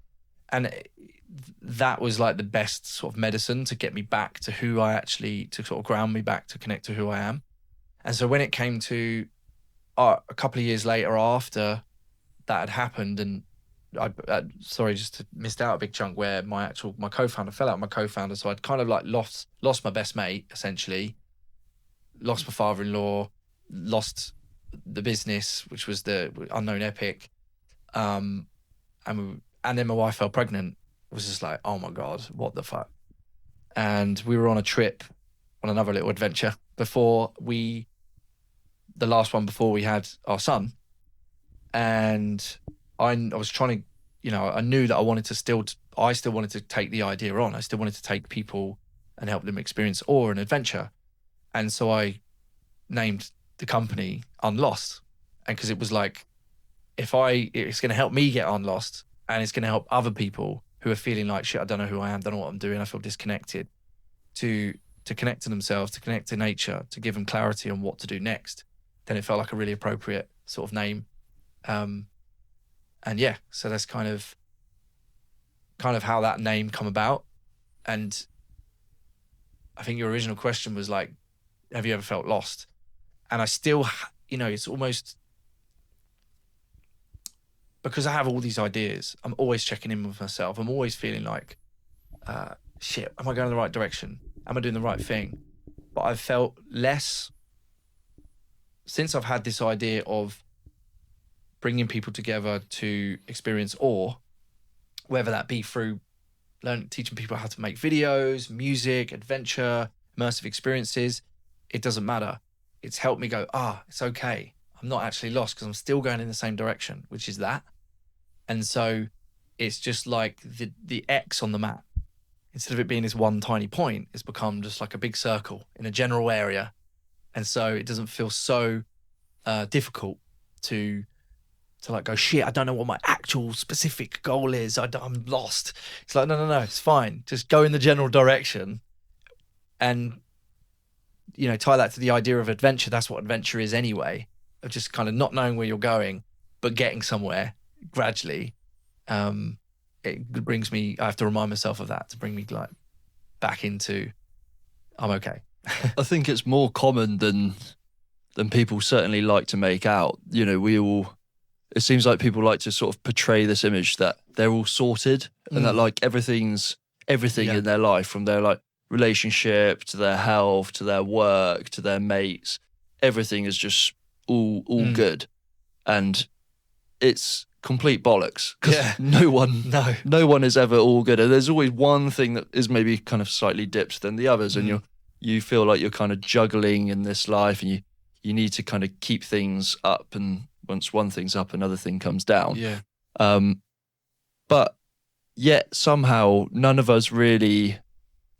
And that was like the best sort of medicine to get me back to to sort of ground me back, to connect to who I am. And so when it came to a couple of years later after that had happened, and just missed out a big chunk where my co-founder fell out. My co-founder, so I'd kind of like lost my best mate, essentially, lost my father-in-law, lost the business, which was the Unknown Epic, and then my wife fell pregnant. It was just like, oh my god, what the fuck? And we were on a trip, on another little adventure the last one before we had our son, and I was trying to, I knew that I still wanted to take the idea on. I still wanted to take people and help them experience awe and adventure. And so I named the company Unlost. And because it was like, it's going to help me get unlost, and it's going to help other people who are feeling like, shit, I don't know who I am, don't know what I'm doing, I feel disconnected, to connect to themselves, to connect to nature, to give them clarity on what to do next. Then it felt like a really appropriate sort of name. And yeah, so that's kind of how that name come about. And I think your original question was like, have you ever felt lost? And I still, it's almost, because I have all these ideas, I'm always checking in with myself. I'm always feeling like, shit, am I going in the right direction? Am I doing the right thing? But I've felt less since I've had this idea of bringing people together to experience awe, whether that be through teaching people how to make videos, music, adventure, immersive experiences. It doesn't matter. It's helped me go, it's okay. I'm not actually lost because I'm still going in the same direction, which is that. And so it's just like the X on the map. Instead of it being this one tiny point, it's become just like a big circle in a general area. And so it doesn't feel so difficult to like go, shit, I don't know what my actual specific goal is. I'm lost. It's like, no, it's fine. Just go in the general direction and, tie that to the idea of adventure. That's what adventure is anyway, of just kind of not knowing where you're going, but getting somewhere gradually, it brings me, I have to remind myself of that to bring me like back into, I'm okay. I think it's more common than people certainly like to make out. You know, it seems like people like to sort of portray this image that they're all sorted and that like everything in their life, from their like relationship to their health to their work to their mates, everything is just all good. And it's complete bollocks, because no one is ever all good, and there's always one thing that is maybe kind of slightly dipped than the others, and you feel like you're kind of juggling in this life, and you need to kind of keep things up, and once one thing's up, another thing comes down. But yet somehow none of us really,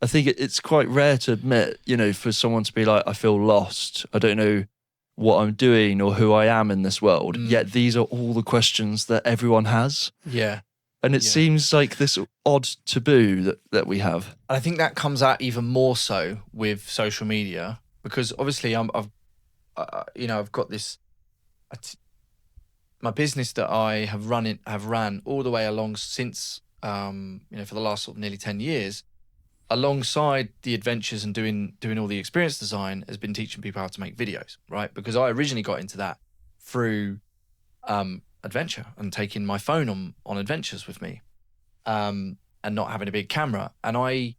I think it's quite rare to admit, you know, for someone to be like, I feel lost, I don't know what I'm doing or who I am in this world. Yet these are all the questions that everyone has. And it seems like this odd taboo that we have. And I think that comes out even more so with social media, because obviously I've got this, my business that I have ran all the way along since, for the last sort of nearly 10 years, alongside the adventures and doing all the experience design, has been teaching people how to make videos, right? Because I originally got into that through adventure and taking my phone on adventures with me, and not having a big camera. And I'm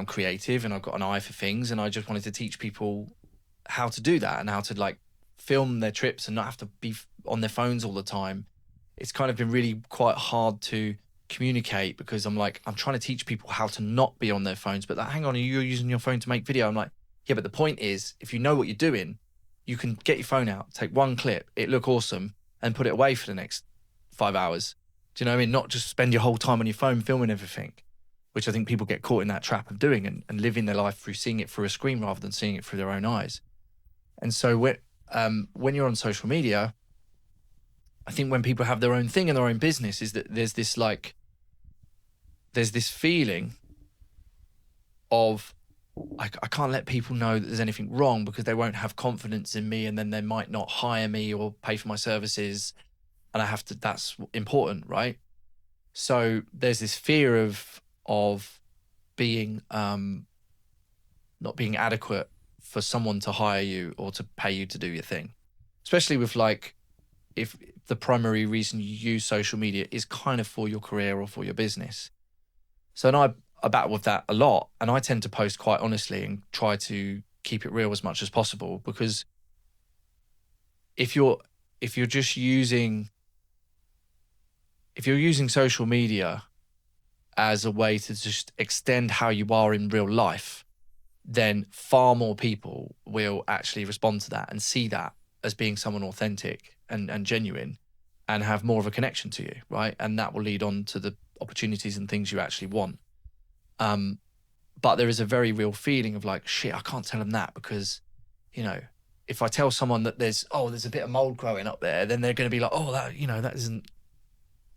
creative and I've got an eye for things, and I just wanted to teach people how to do that and how to like film their trips and not have to be on their phones all the time. It's kind of been really quite hard to communicate, because I'm trying to teach people how to not be on their phones, but hang on, you're using your phone to make video. I'm like, yeah, but the point is, if you know what you're doing, you can get your phone out, take one clip, it look awesome, and put it away for the next 5 hours. Do you know what I mean? Not just spend your whole time on your phone filming everything, which I think people get caught in that trap of doing, and living their life through seeing it through a screen rather than seeing it through their own eyes. And so when you're on social media, I think when people have their own thing and their own business, is that there's this feeling of, I can't let people know that there's anything wrong, because they won't have confidence in me, and then they might not hire me or pay for my services, and that's important, right? So there's this fear of being not being adequate for someone to hire you or to pay you to do your thing, especially with like, if the primary reason you use social media is kind of for your career or for your business. So, and I battle with that a lot, and I tend to post quite honestly and try to keep it real as much as possible, because if you're using social media as a way to just extend how you are in real life, then far more people will actually respond to that and see that as being someone authentic and genuine, and have more of a connection to you, right? And that will lead on to the opportunities and things you actually want. But there is a very real feeling of like, shit, I can't tell them that, because, if I tell someone that there's a bit of mold growing up there, then they're going to be like, oh, that isn't,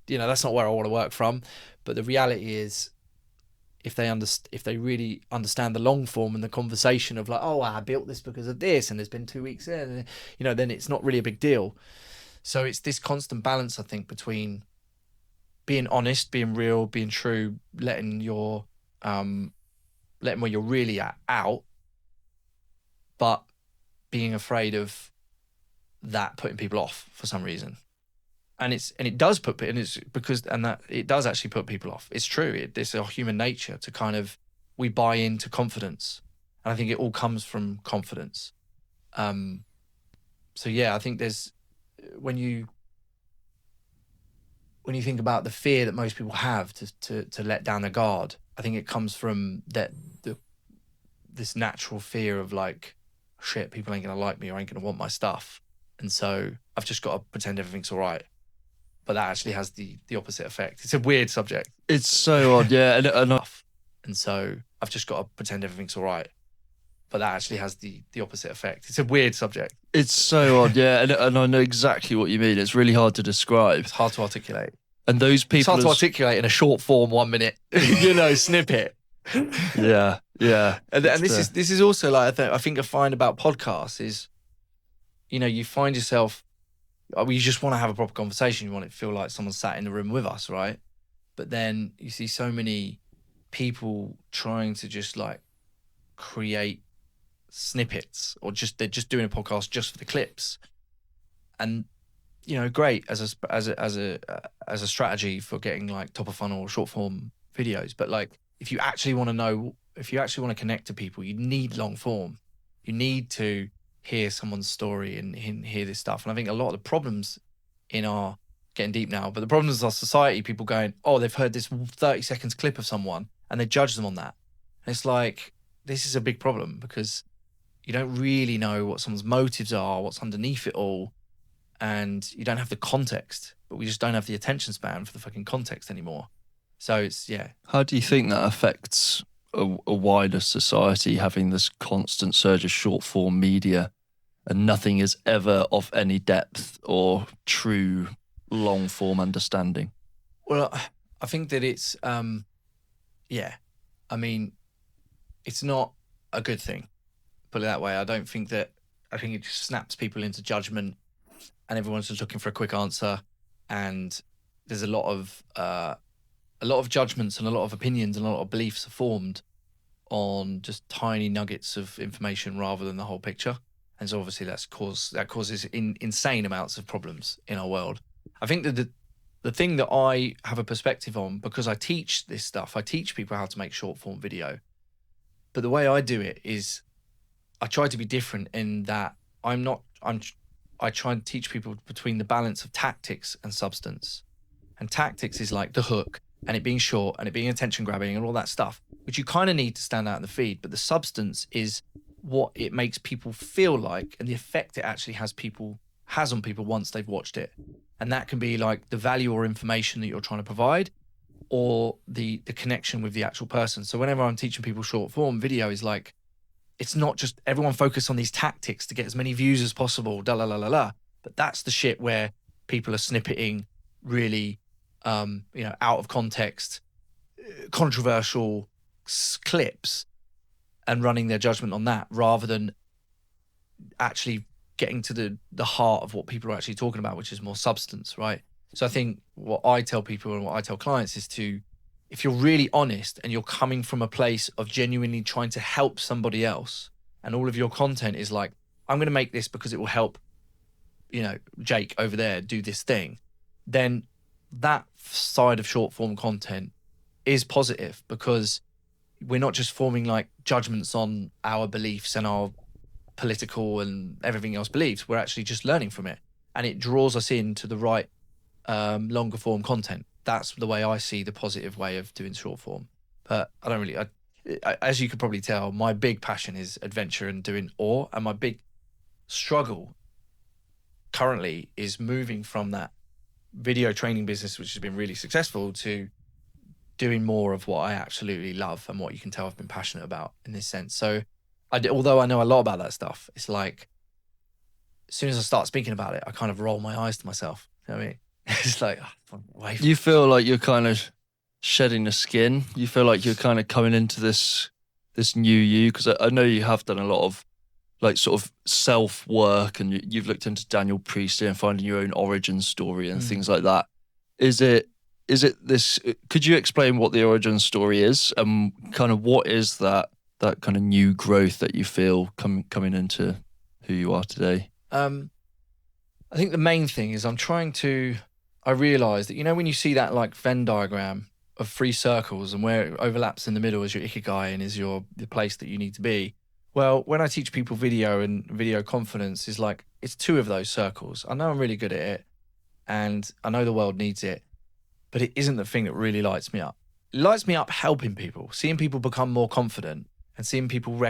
that's not where I want to work from. But the reality is, if they really understand the long form and the conversation of like, oh, I built this because of this, and there's been 2 weeks in, then it's not really a big deal. So it's this constant balance, I think, between being honest, being real, being true, letting where you're really at out, but being afraid of that putting people off for some reason. And it does actually put people off. It's true. It's our human nature to kind of, we buy into confidence, and I think it all comes from confidence. So yeah, I think there's, when you think about the fear that most people have to let down their guard, I think it comes from this natural fear of like, shit, people ain't gonna like me or ain't gonna want my stuff, and so I've just got to pretend everything's all right. But that actually has the opposite effect. It's a weird subject. It's so odd, yeah. And so I've just got to pretend everything's all right. But that actually has the opposite effect. It's a weird subject. It's so odd, yeah. And I know exactly what you mean. It's really hard to describe. It's hard to articulate. And those people... It's hard to articulate in a short form, 1 minute, snippet. Yeah. And this is also like, I think I find about podcasts is, you find yourself we just want to have a proper conversation. You want it to feel like someone sat in the room with us, right? But then you see so many people trying to just like create snippets, or they're just doing a podcast just for the clips. And great as a strategy for getting like top of funnel or short form videos. But like, if you actually want to connect to people, you need long form. You need to hear someone's story and hear this stuff. And I think a lot of the problems getting deep now, but the problems of our society, people going, oh, they've heard this 30 seconds clip of someone and they judge them on that. And it's like, this is a big problem, because you don't really know what someone's motives are, what's underneath it all. And you don't have the context, but we just don't have the attention span for the fucking context anymore. So it's, yeah. How do you think that affects a wider society, having this constant surge of short form media and nothing is ever of any depth or true long form understanding? Well, I think that it's, it's not a good thing, put it that way. I think it just snaps people into judgment, and everyone's just looking for a quick answer. And there's a lot of judgments and a lot of opinions and a lot of beliefs are formed on just tiny nuggets of information rather than the whole picture. And so obviously that causes insane amounts of problems in our world. I think that the thing that I have a perspective on, because I teach this stuff, I teach people how to make short form video. But the way I do it is I try to be different in that I try and teach people between the balance of tactics and substance. And tactics is like the hook and it being short and it being attention grabbing and all that stuff, which you kind of need to stand out in the feed. But the substance is what it makes people feel like and the effect it actually has on people once they've watched it. And that can be like the value or information that you're trying to provide, or the connection with the actual person. So whenever I'm teaching people short form video, is like, it's not just everyone focus on these tactics to get as many views as possible, but that's the shit where people are snippeting really, out of context, controversial clips and running their judgment on that, rather than actually getting to the heart of what people are actually talking about, which is more substance, right? So I think what I tell people and what I tell clients is if you're really honest and you're coming from a place of genuinely trying to help somebody else, and all of your content is like, I'm going to make this because it will help, Jake over there do this thing, then that side of short form content is positive, because we're not just forming like judgments on our beliefs and our political and everything else beliefs. We're actually just learning from it, and it draws us into the right longer form content. That's the way I see the positive way of doing short form. But I don't really, as you could probably tell, my big passion is adventure and doing awe. And my big struggle currently is moving from that video training business, which has been really successful, to doing more of what I absolutely love and what you can tell I've been passionate about in this sense. So although I know a lot about that stuff, it's like, as soon as I start speaking about it, I kind of roll my eyes to myself. You know what I mean? It's like, you feel like you're kind of shedding the skin. You feel like you're kind of coming into this new you, because I know you have done a lot of like sort of self work, and you've looked into Daniel Priestley and finding your own origin story and things like that. Is it this? Could you explain what the origin story is, and kind of what is that kind of new growth that you feel coming into who you are today? I think the main thing is I realize that, when you see that like Venn diagram of 3 circles and where it overlaps in the middle is your ikigai and is the place that you need to be. Well, when I teach people video and video confidence, is like, it's 2 of those circles. I know I'm really good at it and I know the world needs it, but it isn't the thing that really lights me up. It lights me up helping people, seeing people become more confident and seeing people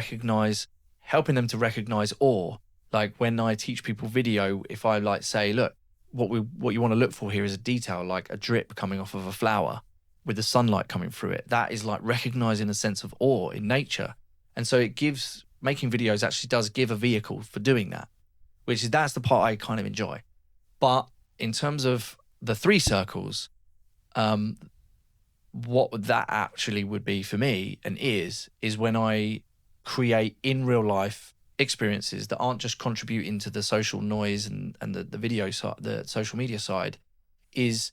helping them to recognize awe. Like when I teach people video, if I like say, look, what you want to look for here is a detail, like a drip coming off of a flower with the sunlight coming through it. That is like recognizing a sense of awe in nature. And so making videos actually does give a vehicle for doing that, that's the part I kind of enjoy. But in terms of the 3 circles, what that actually would be for me and is when I create in real life experiences that aren't just contributing to the social noise and the video side, the social media side, is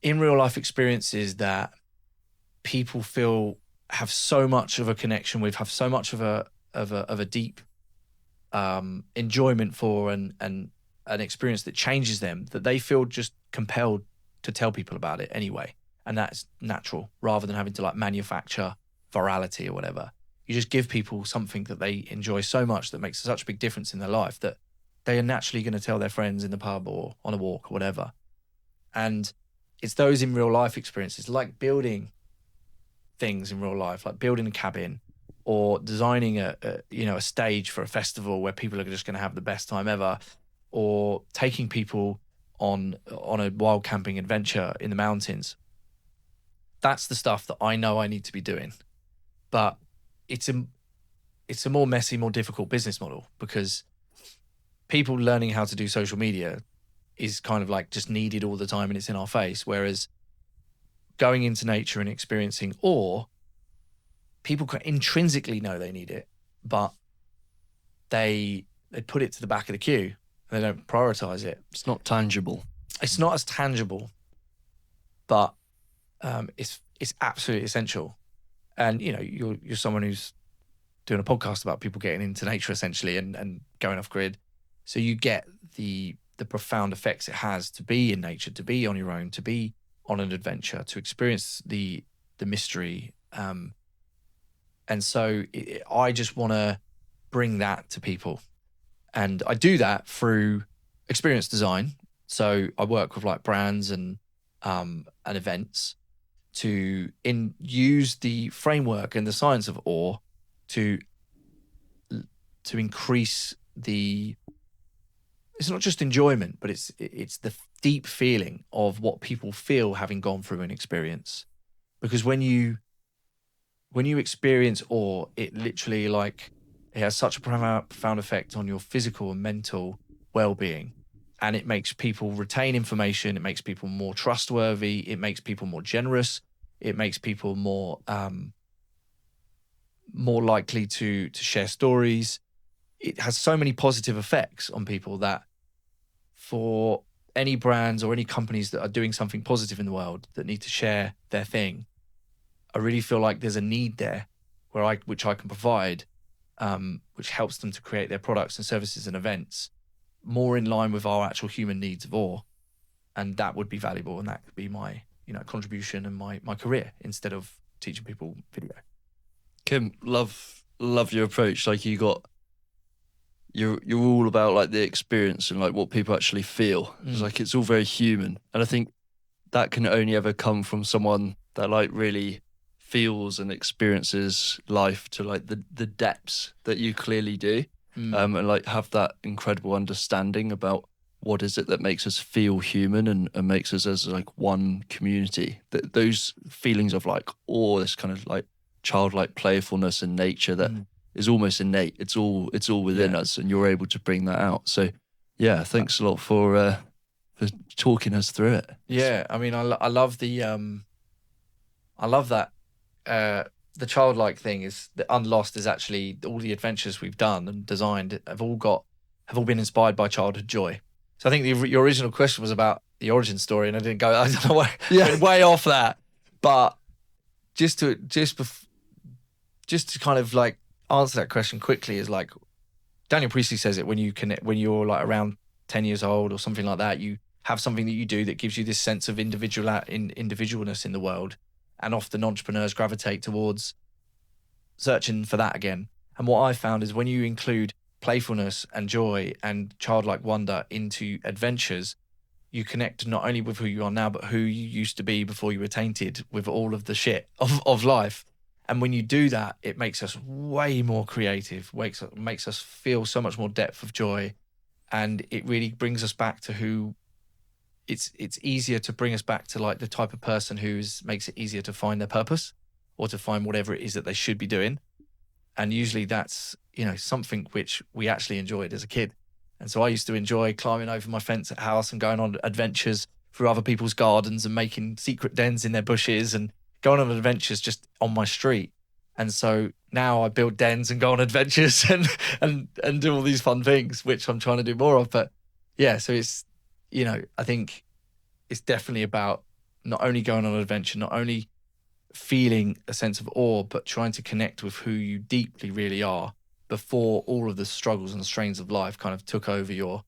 in real life experiences that people feel have so much of a connection with, have so much of a deep enjoyment for, and an experience that changes them, that they feel just compelled to tell people about it anyway. And that's natural, rather than having to like manufacture virality or whatever. You just give people something that they enjoy so much, that makes such a big difference in their life, that they are naturally going to tell their friends in the pub or on a walk or whatever. And it's those in real life experiences, like building things in real life, like building a cabin or designing a stage for a festival where people are just going to have the best time ever, or taking people on a wild camping adventure in the mountains. That's the stuff that I know I need to be doing. But it's a more messy, more difficult business model, because people learning how to do social media is kind of like just needed all the time and it's in our face. Whereas going into nature and experiencing awe, people can intrinsically know they need it, but they put it to the back of the queue. They don't prioritize it. It's not tangible. It's not as tangible, but it's absolutely essential. And you're someone who's doing a podcast about people getting into nature essentially and going off grid, so you get the profound effects it has to be in nature, to be on your own, to be on an adventure, to experience the mystery. And so I just want to bring that to people. And I do that through experience design. So I work with like brands and events to use the framework and the science of awe to increase it's not just enjoyment, but it's the deep feeling of what people feel having gone through an experience. Because when you experience awe, it literally it has such a profound effect on your physical and mental well-being. And it makes people retain information. It makes people more trustworthy. It makes people more generous. It makes people more likely to share stories. It has so many positive effects on people that for any brands or any companies that are doing something positive in the world that need to share their thing, I really feel like there's a need there which I can provide, which helps them to create their products and services and events more in line with our actual human needs of awe. And that would be valuable, and that could be my contribution and my career, instead of teaching people video. Kim, love your approach. Like you're all about like the experience and like what people actually feel. It's like it's all very human, and I think that can only ever come from someone that like really feels and experiences life to like the depths that you clearly do, and like have that incredible understanding about what is it that makes us feel human and makes us as like one community. Those feelings of like awe, this kind of like childlike playfulness in nature that is almost innate. It's all within us, and you're able to bring that out. So yeah, thanks a lot for talking us through it. Yeah, I mean, I love that. The childlike thing is that Unlost is actually all the adventures we've done and designed have all been inspired by childhood joy. So I think your original question was about the origin story, and I don't know why, went way off that. But just to kind of like answer that question quickly is like Daniel Priestley says it, when you're like around 10 years old or something like that, you have something that you do that gives you this sense of individualness in the world. And often entrepreneurs gravitate towards searching for that again. And what I found is when you include playfulness and joy and childlike wonder into adventures, you connect not only with who you are now, but who you used to be before you were tainted with all of the shit of life. And when you do that, it makes us way more creative, makes us feel so much more depth of joy. And it really brings us back to who it's easier to bring us back to like the type of person makes it easier to find their purpose or to find whatever it is that they should be doing. And usually that's, something which we actually enjoyed as a kid. And so I used to enjoy climbing over my fence at house and going on adventures through other people's gardens and making secret dens in their bushes and going on adventures just on my street. And so now I build dens and go on adventures and do all these fun things, which I'm trying to do more of. But yeah, so it's, I think it's definitely about not only going on an adventure, not only feeling a sense of awe, but trying to connect with who you deeply really are before all of the struggles and strains of life kind of took over your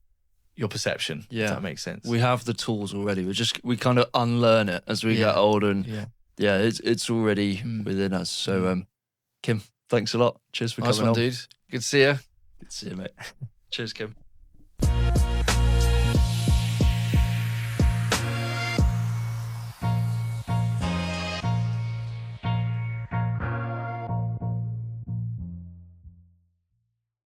perception. Yeah. If that makes sense. We have the tools already. We kind of unlearn it as we get older, and it's already within us. So Kim, thanks a lot. Cheers for coming on. Dude. Good to see you. Good to see you, mate. Cheers, Kim.